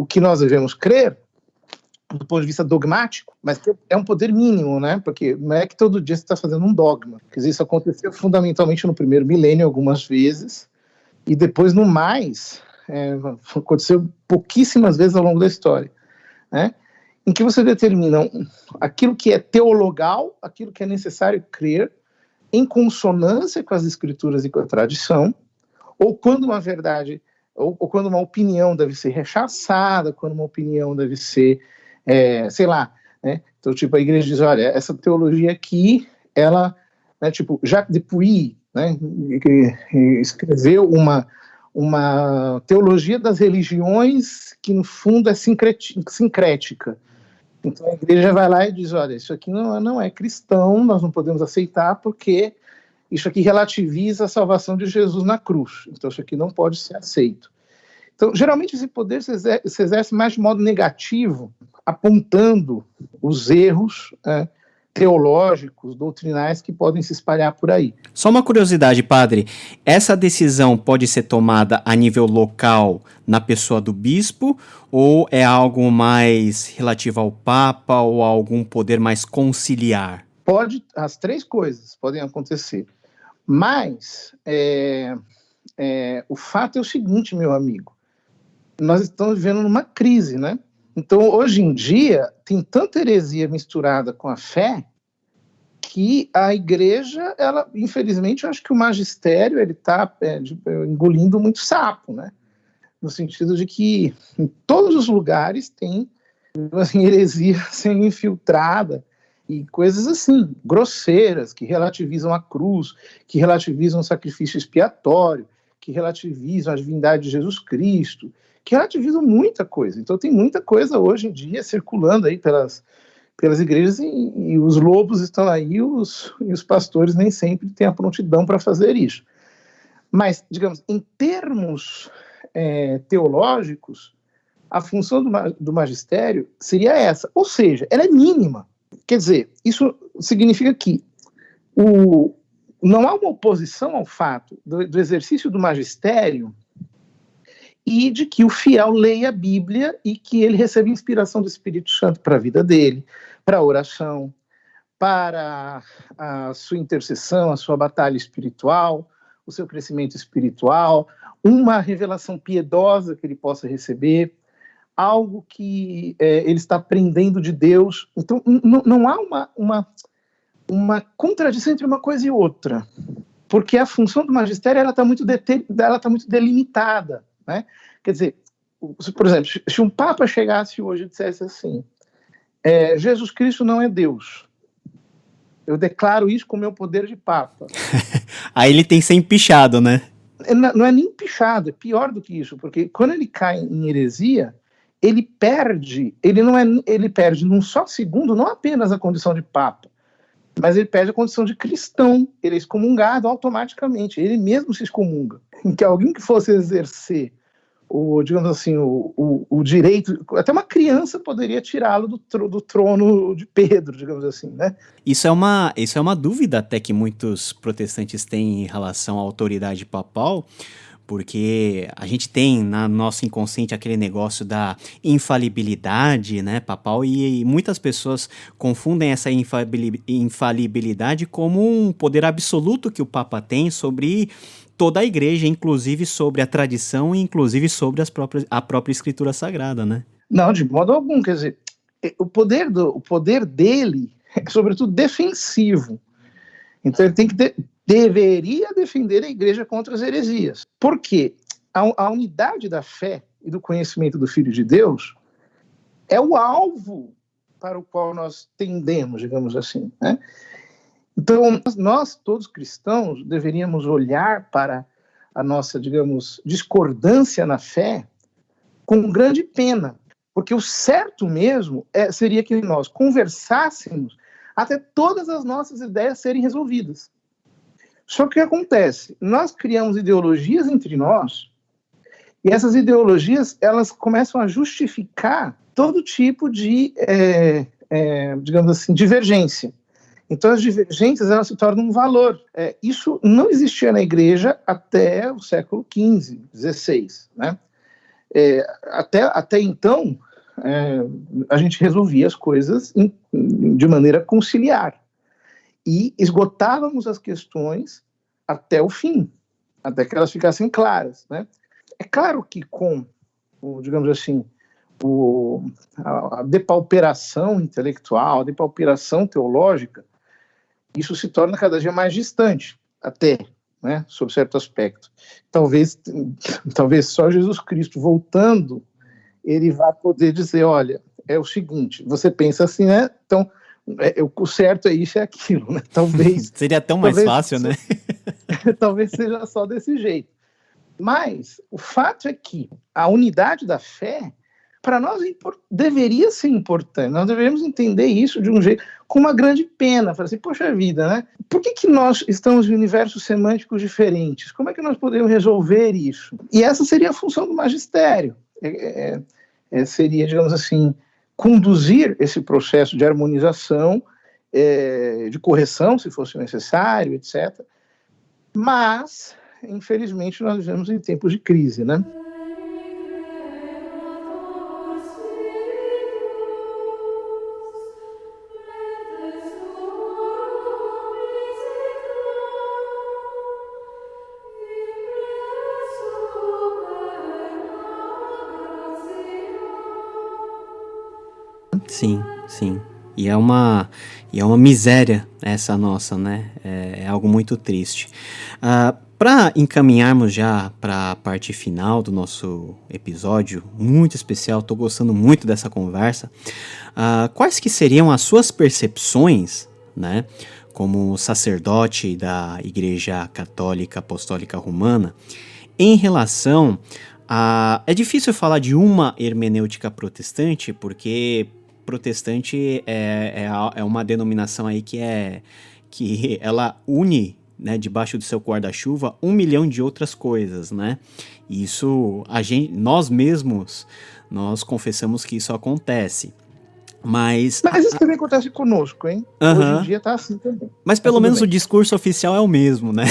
que nós devemos crer, do ponto de vista dogmático, mas é um poder mínimo, né? Porque não é que todo dia você está fazendo um dogma. Quer dizer, isso aconteceu fundamentalmente no primeiro milênio algumas vezes, e depois no mais, aconteceu pouquíssimas vezes ao longo da história, né? Em que você determina aquilo que é teologal, aquilo que é necessário crer, em consonância com as escrituras e com a tradição, ou quando uma verdade, ou quando uma opinião deve ser rechaçada, quando uma opinião deve ser sei lá, né? Então, tipo, a igreja diz, olha, essa teologia aqui, ela, né, tipo, Jacques Depuy, né, que escreveu uma teologia das religiões que, no fundo, é sincrética. Então, a igreja vai lá e diz, olha, isso aqui não é cristão, nós não podemos aceitar porque isso aqui relativiza a salvação de Jesus na cruz. Então, isso aqui não pode ser aceito. Então, geralmente, esse poder se exerce mais de modo negativo, apontando os erros teológicos, doutrinais que podem se espalhar por aí. Só uma curiosidade, padre. Essa decisão pode ser tomada a nível local na pessoa do bispo ou é algo mais relativo ao Papa ou a algum poder mais conciliar? As três coisas podem acontecer. Mas o fato é o seguinte, meu amigo. Nós estamos vivendo numa crise, né? Então, hoje em dia, tem tanta heresia misturada com a fé que a igreja, ela, infelizmente, eu acho que o magistério, ele está engolindo muito sapo, né? No sentido de que em todos os lugares tem assim, heresia sendo infiltrada e coisas assim, grosseiras, que relativizam a cruz, que relativizam o sacrifício expiatório, que relativizam a divindade de Jesus Cristo, que relativizam muita coisa. Então tem muita coisa hoje em dia circulando aí pelas igrejas e os lobos estão aí e os pastores nem sempre têm a prontidão para fazer isso. Mas, digamos, em termos teológicos, a função do magistério seria essa, ou seja, ela é mínima. Quer dizer, isso significa que não há uma oposição ao fato do exercício do magistério e de que o fiel leia a Bíblia e que ele receba inspiração do Espírito Santo para a vida dele, para a oração, para a sua intercessão, a sua batalha espiritual, o seu crescimento espiritual, uma revelação piedosa que ele possa receber, algo que ele está aprendendo de Deus. Então, não há uma contradição entre uma coisa e outra, porque a função do magistério ela está muito delimitada, né? Quer dizer, por exemplo, se um Papa chegasse hoje e dissesse assim, Jesus Cristo não é Deus, eu declaro isso com o meu poder de Papa. Aí ele tem que ser empichado, né? Não é nem pichado, é pior do que isso, porque quando ele cai em heresia, ele perde num só segundo não apenas a condição de Papa, mas ele perde a condição de cristão, ele é excomungado automaticamente, ele mesmo se excomunga. Em que alguém que fosse exercer digamos assim, o direito, até uma criança poderia tirá-lo do trono de Pedro, digamos assim, né? Isso é uma dúvida até que muitos protestantes têm em relação à autoridade papal, porque a gente tem na nosso inconsciente aquele negócio da infalibilidade, né, papal, e muitas pessoas confundem essa infalibilidade como um poder absoluto que o Papa tem sobre toda a igreja, inclusive sobre a tradição e inclusive sobre a própria escritura sagrada, né? Não, de modo algum, quer dizer, o poder dele é sobretudo defensivo. Então ele deveria defender a igreja contra as heresias. Por quê? A unidade da fé e do conhecimento do Filho de Deus é o alvo para o qual nós tendemos, digamos assim, né? Então, nós, todos cristãos, deveríamos olhar para a nossa, digamos, discordância na fé com grande pena, porque o certo mesmo seria que nós conversássemos até todas as nossas ideias serem resolvidas. Só que o que acontece? Nós criamos ideologias entre nós, e essas ideologias, elas começam a justificar todo tipo de, digamos assim, divergência. Então as divergências, elas se tornam um valor. Isso não existia na igreja até o século XV, XVI, né? Até então, a gente resolvia as coisas de maneira conciliar. E esgotávamos as questões até o fim, até que elas ficassem claras, né? É claro que com, digamos assim, a depauperação intelectual, a depauperação teológica, isso se torna cada dia mais distante, até, né, sob certo aspecto. Talvez só Jesus Cristo voltando, ele vai poder dizer, olha, é o seguinte, você pensa assim, né? Então, o certo é isso e aquilo, né? Talvez... Seria tão mais fácil, né? Talvez seja só desse jeito. Mas o fato é que a unidade da fé, para nós, deveria ser importante. Nós deveríamos entender isso de um jeito, com uma grande pena. Falar assim, poxa vida, né? Por que nós estamos em universos semânticos diferentes? Como é que nós podemos resolver isso? E essa seria a função do magistério. Seria, digamos assim, conduzir esse processo de harmonização, de correção, se fosse necessário, etc. Mas, infelizmente, nós vivemos em tempos de crise, né? Sim, sim. E é uma miséria essa nossa, né? É algo muito triste. Para encaminharmos já para a parte final do nosso episódio, muito especial, estou gostando muito dessa conversa, quais que seriam as suas percepções, né, como sacerdote da Igreja Católica Apostólica Romana, em relação a... É difícil falar de uma hermenêutica protestante, porque protestante é uma denominação aí que ela une, né, debaixo do seu guarda-chuva 1 milhão de outras coisas, né? Isso nós mesmos confessamos que isso acontece. Mas isso também acontece conosco, hein? Hoje em dia tá assim também. Mas pelo menos o discurso oficial é o mesmo, né?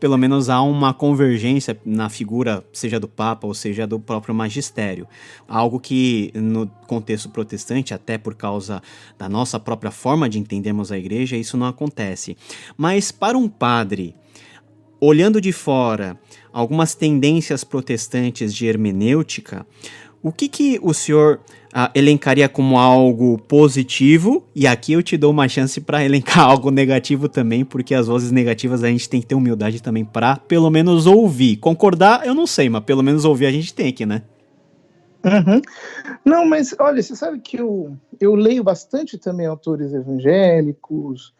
Pelo menos há uma convergência na figura, seja do Papa ou seja do próprio magistério. Algo que no contexto protestante, até por causa da nossa própria forma de entendermos a igreja, isso não acontece. Mas para um padre, olhando de fora algumas tendências protestantes de hermenêutica, O que o senhor elencaria como algo positivo? E aqui eu te dou uma chance para elencar algo negativo também, porque as vozes negativas a gente tem que ter humildade também para pelo menos ouvir. Concordar, eu não sei, mas pelo menos ouvir a gente tem aqui, né? Uhum. Não, mas olha, você sabe que eu leio bastante também autores evangélicos,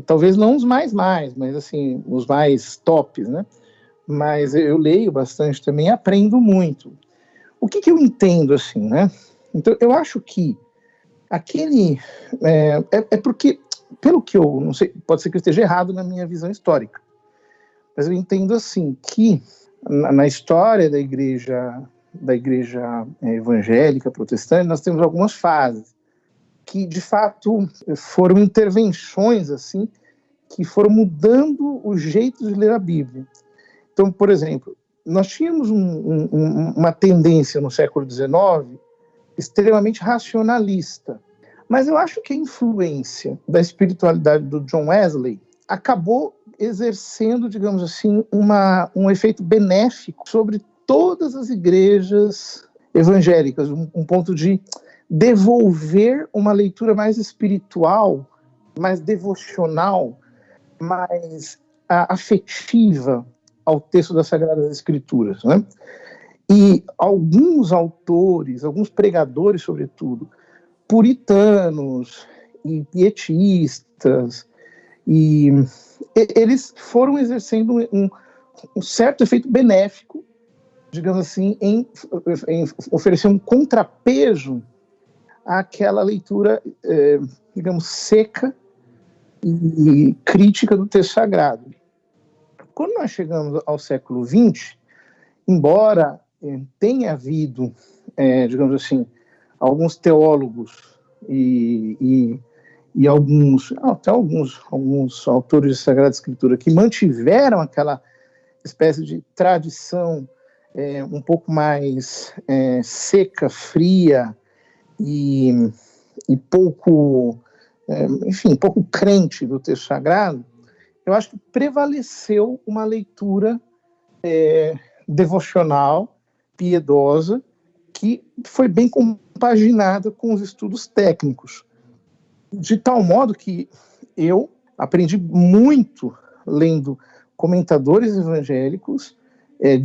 talvez não os mais, mas assim, os mais tops, né? Mas eu leio bastante também e aprendo muito. O que eu entendo, assim, né? Então, eu acho que aquele... É porque, pelo que eu... Não sei, pode ser que eu esteja errado na minha visão histórica, mas eu entendo, assim, que na história da igreja evangélica, protestante, nós temos algumas fases que, de fato, foram intervenções, assim, que foram mudando o jeito de ler a Bíblia. Então, por exemplo, nós tínhamos uma tendência no século XIX extremamente racionalista, mas eu acho que a influência da espiritualidade do John Wesley acabou exercendo, digamos assim, um efeito benéfico sobre todas as igrejas evangélicas, um ponto de devolver uma leitura mais espiritual, mais devocional, mais afetiva ao texto das Sagradas Escrituras, né? E alguns autores, alguns pregadores, sobretudo, puritanos e pietistas, e eles foram exercendo um certo efeito benéfico, digamos assim, em oferecer um contrapeso àquela leitura, digamos, seca e crítica do texto sagrado. Quando nós chegamos ao século XX, embora tenha havido, digamos assim, alguns teólogos e até alguns autores de Sagrada Escritura que mantiveram aquela espécie de tradição um pouco mais seca, fria e pouco, enfim, pouco crente do texto sagrado, eu acho que prevaleceu uma leitura devocional, piedosa, que foi bem compaginada com os estudos técnicos. De tal modo que eu aprendi muito lendo comentadores evangélicos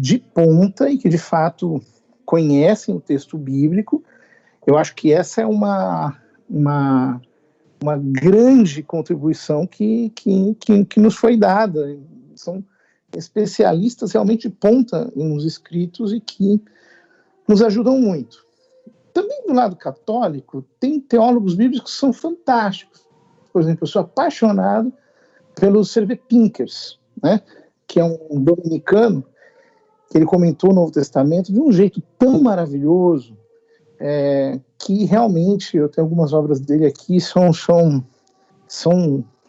de ponta e que, de fato, conhecem o texto bíblico. Eu acho que essa é uma grande contribuição que nos foi dada. São especialistas realmente de ponta nos escritos e que nos ajudam muito. Também do lado católico, tem teólogos bíblicos que são fantásticos. Por exemplo, eu sou apaixonado pelo C.V. Pinkers, né, que é um dominicano, que ele comentou o Novo Testamento de um jeito tão maravilhoso, que realmente, eu tenho algumas obras dele aqui, são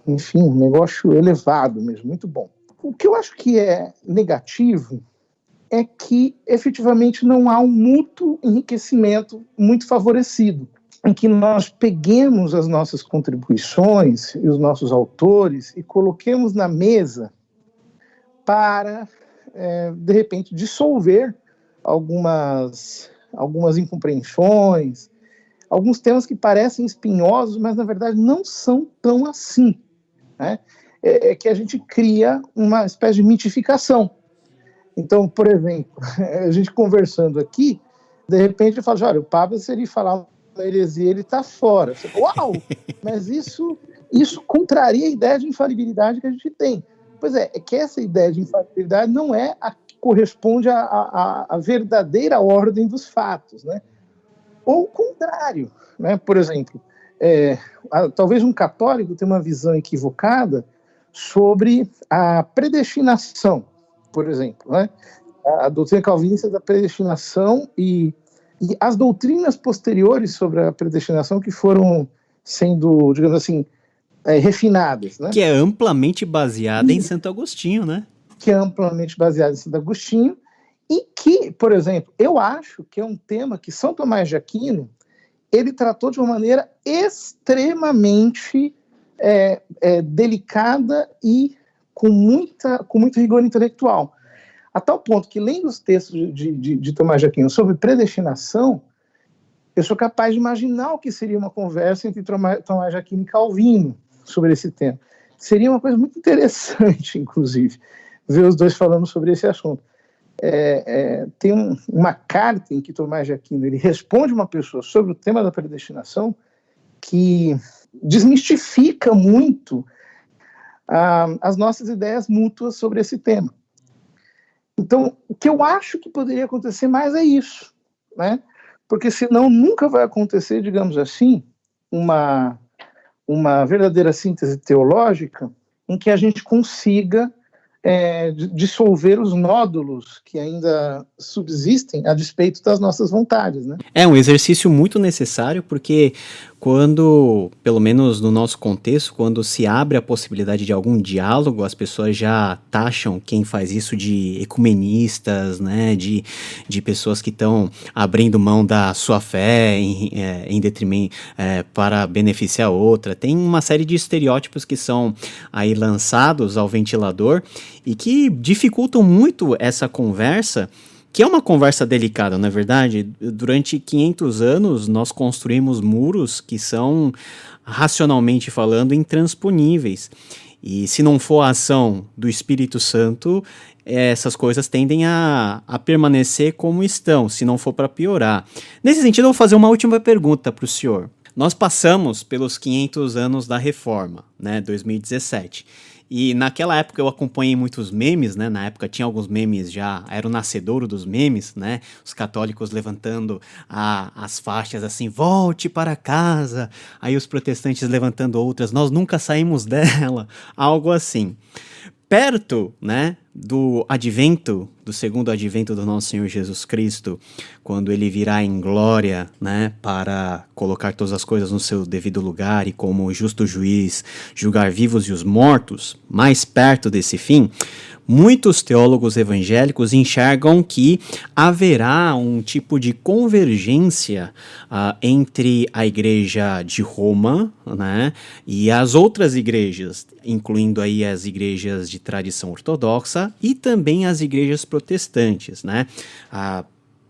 enfim, um negócio elevado mesmo, muito bom. O que eu acho que é negativo é que, efetivamente, não há um mútuo enriquecimento muito favorecido, em que nós peguemos as nossas contribuições e os nossos autores e coloquemos na mesa para, de repente, dissolver algumas incompreensões, alguns temas que parecem espinhosos, mas, na verdade, não são tão assim, né? Que a gente cria uma espécie de mitificação. Então, por exemplo, a gente conversando aqui, de repente fala, olha, o Papa, se ele falar uma heresia, ele está fora. Você fala, uau, mas isso contraria a ideia de infalibilidade que a gente tem. Pois é que essa ideia de infalibilidade não é a que corresponde à verdadeira ordem dos fatos, né? Ou o contrário, né? Por exemplo, talvez um católico tenha uma visão equivocada sobre a predestinação, por exemplo, né? A doutrina calvinista da predestinação e as doutrinas posteriores sobre a predestinação que foram sendo, digamos assim, refinadas, né? Que é amplamente baseada em Santo Agostinho, né? Que é amplamente baseada em Santo Agostinho e que, por exemplo, eu acho que é um tema que São Tomás de Aquino ele tratou de uma maneira extremamente delicada e com muito rigor intelectual. A tal ponto que, lendo os textos de Tomás de Aquino sobre predestinação, eu sou capaz de imaginar o que seria uma conversa entre Tomás de Aquino e Calvino sobre esse tema. Seria uma coisa muito interessante, inclusive, ver os dois falando sobre esse assunto. Tem uma carta em que Tomás de Aquino ele responde uma pessoa sobre o tema da predestinação que desmistifica muito as nossas ideias mútuas sobre esse tema. Então, o que eu acho que poderia acontecer mais é isso, né? Porque senão nunca vai acontecer, digamos assim, uma verdadeira síntese teológica em que a gente consiga dissolver os nódulos que ainda subsistem a despeito das nossas vontades, né? É um exercício muito necessário, porque quando, pelo menos no nosso contexto, quando se abre a possibilidade de algum diálogo, as pessoas já taxam quem faz isso de ecumenistas, né, de pessoas que estão abrindo mão da sua fé em detrimento para beneficiar outra. Tem uma série de estereótipos que são aí lançados ao ventilador e que dificultam muito essa conversa, que é uma conversa delicada, não é verdade? Durante 500 anos, nós construímos muros que são, racionalmente falando, intransponíveis. E se não for a ação do Espírito Santo, essas coisas tendem a permanecer como estão, se não for para piorar. Nesse sentido, eu vou fazer uma última pergunta para o senhor. Nós passamos pelos 500 anos da Reforma, né, 2017. E naquela época eu acompanhei muitos memes, né? Na época tinha alguns memes já, era o nascedouro dos memes, né? Os católicos levantando as faixas assim, volte para casa. Aí os protestantes levantando outras, nós nunca saímos dela. Algo assim. Perto, né, do advento, do segundo advento do nosso Senhor Jesus Cristo, quando ele virá em glória, né, para colocar todas as coisas no seu devido lugar e como justo juiz julgar vivos e os mortos, mais perto desse fim, muitos teólogos evangélicos enxergam que haverá um tipo de convergência entre a igreja de Roma, né, e as outras igrejas, incluindo aí as igrejas de tradição ortodoxa e também as igrejas protestantes, né?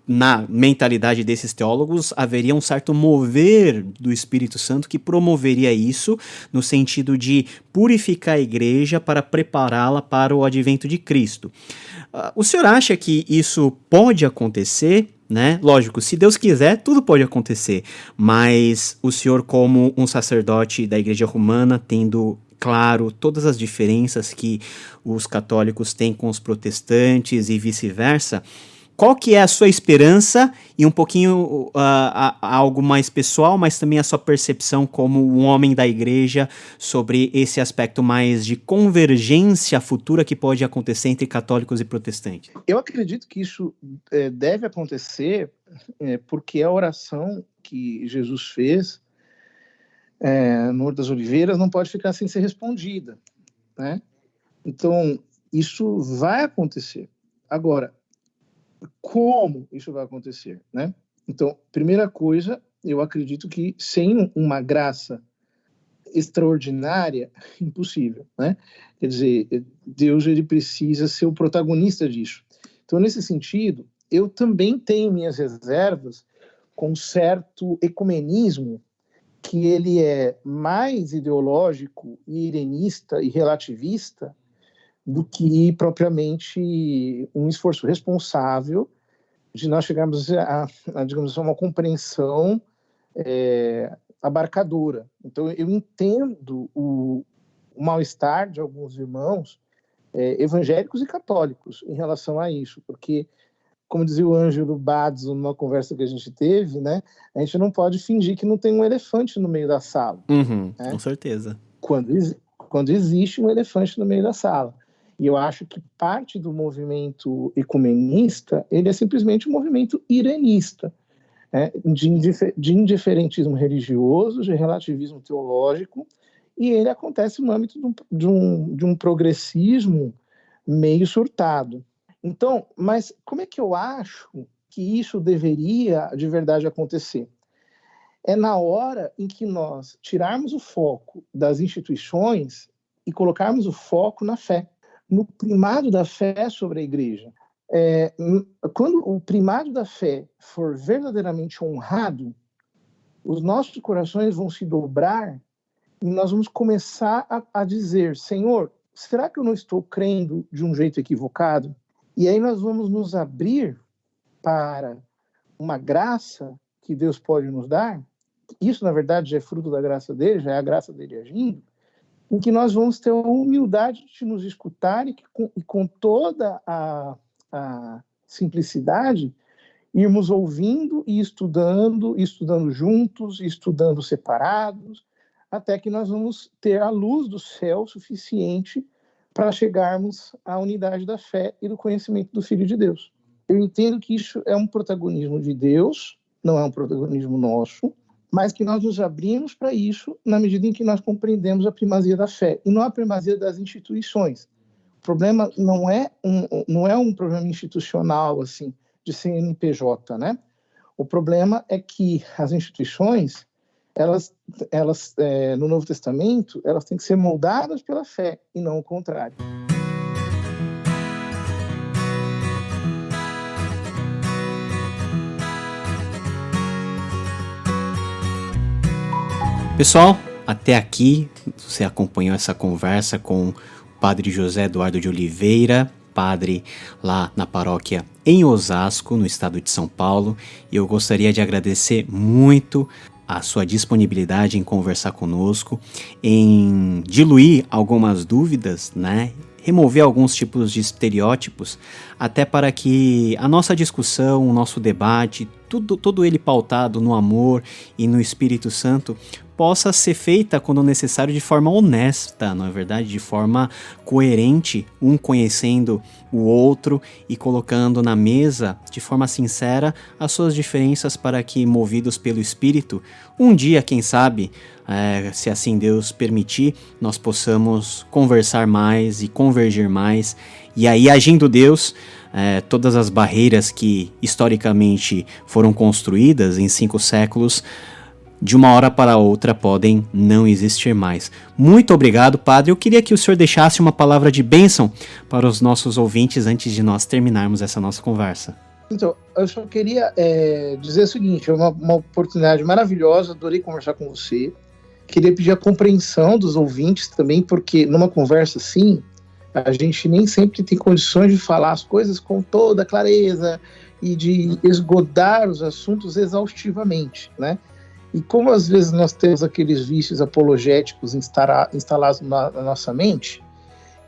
Na mentalidade desses teólogos, haveria um certo mover do Espírito Santo que promoveria isso no sentido de purificar a igreja para prepará-la para o advento de Cristo. O senhor acha que isso pode acontecer? Né? Lógico, se Deus quiser, tudo pode acontecer, mas o senhor, como um sacerdote da igreja romana, tendo claro todas as diferenças que os católicos têm com os protestantes e vice-versa, qual que é a sua esperança e um pouquinho algo mais pessoal, mas também a sua percepção como um homem da igreja sobre esse aspecto mais de convergência futura que pode acontecer entre católicos e protestantes? Eu acredito que isso deve acontecer porque a oração que Jesus fez no Horto das Oliveiras não pode ficar sem ser respondida, né? Então, isso vai acontecer. Agora, como isso vai acontecer, né? Então, primeira coisa, eu acredito que sem uma graça extraordinária, impossível, né? Quer dizer, Deus ele precisa ser o protagonista disso. Então, nesse sentido, eu também tenho minhas reservas com certo ecumenismo que ele é mais ideológico, irenista e relativista do que propriamente um esforço responsável de nós chegarmos digamos assim, a uma compreensão abarcadora. Então, eu entendo o mal-estar de alguns irmãos evangélicos e católicos em relação a isso, porque, como dizia o Ângelo Badzo numa conversa que a gente teve, né, a gente não pode fingir que não tem um elefante no meio da sala. Né? Com certeza. Quando existe um elefante no meio da sala. E eu acho que parte do movimento ecumenista, ele é simplesmente um movimento irenista, né, de indiferentismo religioso, de relativismo teológico, e ele acontece no âmbito de um progressismo meio surtado. Então, mas como é que eu acho que isso deveria de verdade acontecer? É na hora em que nós tirarmos o foco das instituições e colocarmos o foco na fé, no primado da fé sobre a igreja. Quando o primário da fé for verdadeiramente honrado, os nossos corações vão se dobrar e nós vamos começar a dizer: Senhor, será que eu não estou crendo de um jeito equivocado? E aí nós vamos nos abrir para uma graça que Deus pode nos dar. Isso, na verdade, já é fruto da graça dele, já é a graça dele agindo, em que nós vamos ter a humildade de nos escutar e com toda a simplicidade, irmos ouvindo e estudando juntos, estudando separados, até que nós vamos ter a luz do céu suficiente para chegarmos à unidade da fé e do conhecimento do Filho de Deus. Eu entendo que isso é um protagonismo de Deus, não é um protagonismo nosso, mas que nós nos abrimos para isso na medida em que nós compreendemos a primazia da fé e não a primazia das instituições. O problema não é um problema institucional, assim, de CNPJ, né? O problema é que as instituições, elas no Novo Testamento, elas têm que ser moldadas pela fé e não o contrário. Pessoal, até aqui você acompanhou essa conversa com o Padre José Eduardo de Oliveira, padre lá na paróquia em Osasco, no estado de São Paulo. E eu gostaria de agradecer muito a sua disponibilidade em conversar conosco, em diluir algumas dúvidas, né? Remover alguns tipos de estereótipos, até para que a nossa discussão, o nosso debate, todo ele pautado no amor e no Espírito Santo, possa ser feita, quando necessário, de forma honesta, não é verdade? De forma coerente, um conhecendo o outro e colocando na mesa, de forma sincera, as suas diferenças, para que, movidos pelo Espírito, um dia, quem sabe, se assim Deus permitir, nós possamos conversar mais e convergir mais. E aí, agindo Deus, todas as barreiras que historicamente foram construídas em 5 séculos, de uma hora para outra podem não existir mais. Muito obrigado, Padre. Eu queria que o senhor deixasse uma palavra de bênção para os nossos ouvintes antes de nós terminarmos essa nossa conversa. Então, eu só queria dizer o seguinte: é uma oportunidade maravilhosa, adorei conversar com você. Queria pedir a compreensão dos ouvintes também, porque numa conversa assim, a gente nem sempre tem condições de falar as coisas com toda clareza e de esgodar os assuntos exaustivamente, né? E como às vezes nós temos aqueles vícios apologéticos instalados na nossa mente,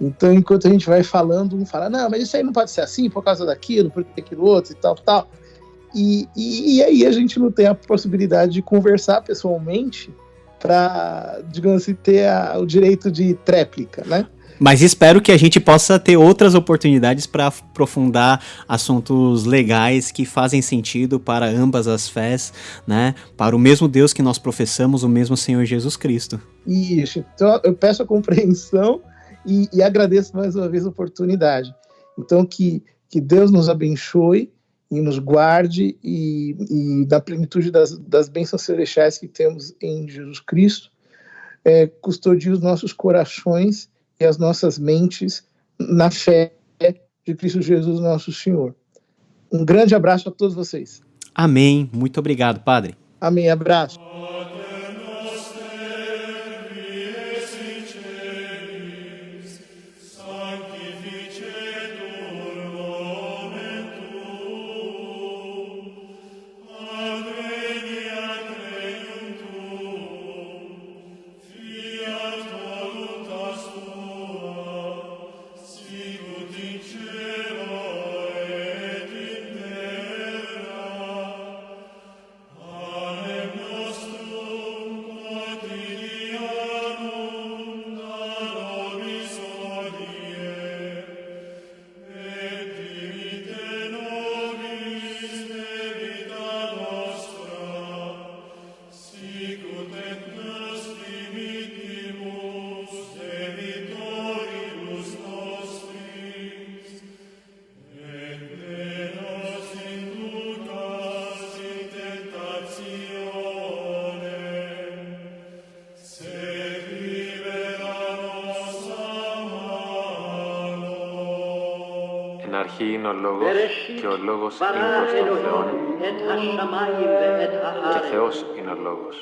então enquanto a gente vai falando, um fala: não, mas isso aí não pode ser assim por causa daquilo, porque aquilo outro e tal. E aí a gente não tem a possibilidade de conversar pessoalmente para, digamos assim, ter o direito de tréplica, né? Mas espero que a gente possa ter outras oportunidades para aprofundar assuntos legais que fazem sentido para ambas as fés, né? Para o mesmo Deus que nós professamos, o mesmo Senhor Jesus Cristo. Isso, então eu peço a compreensão e agradeço mais uma vez a oportunidade. Então que Deus nos abençoe e nos guarde e da plenitude das bênçãos celestiais que temos em Jesus Cristo, custodie os nossos corações e as nossas mentes na fé de Cristo Jesus, nosso Senhor. Um grande abraço a todos vocês. Amém. Muito obrigado, Padre. Amém. Abraço. Nostrum αρχή είναι ο Λόγος και ο Λόγος είναι προς τον Θεόν και Θεός είναι ο Λόγος.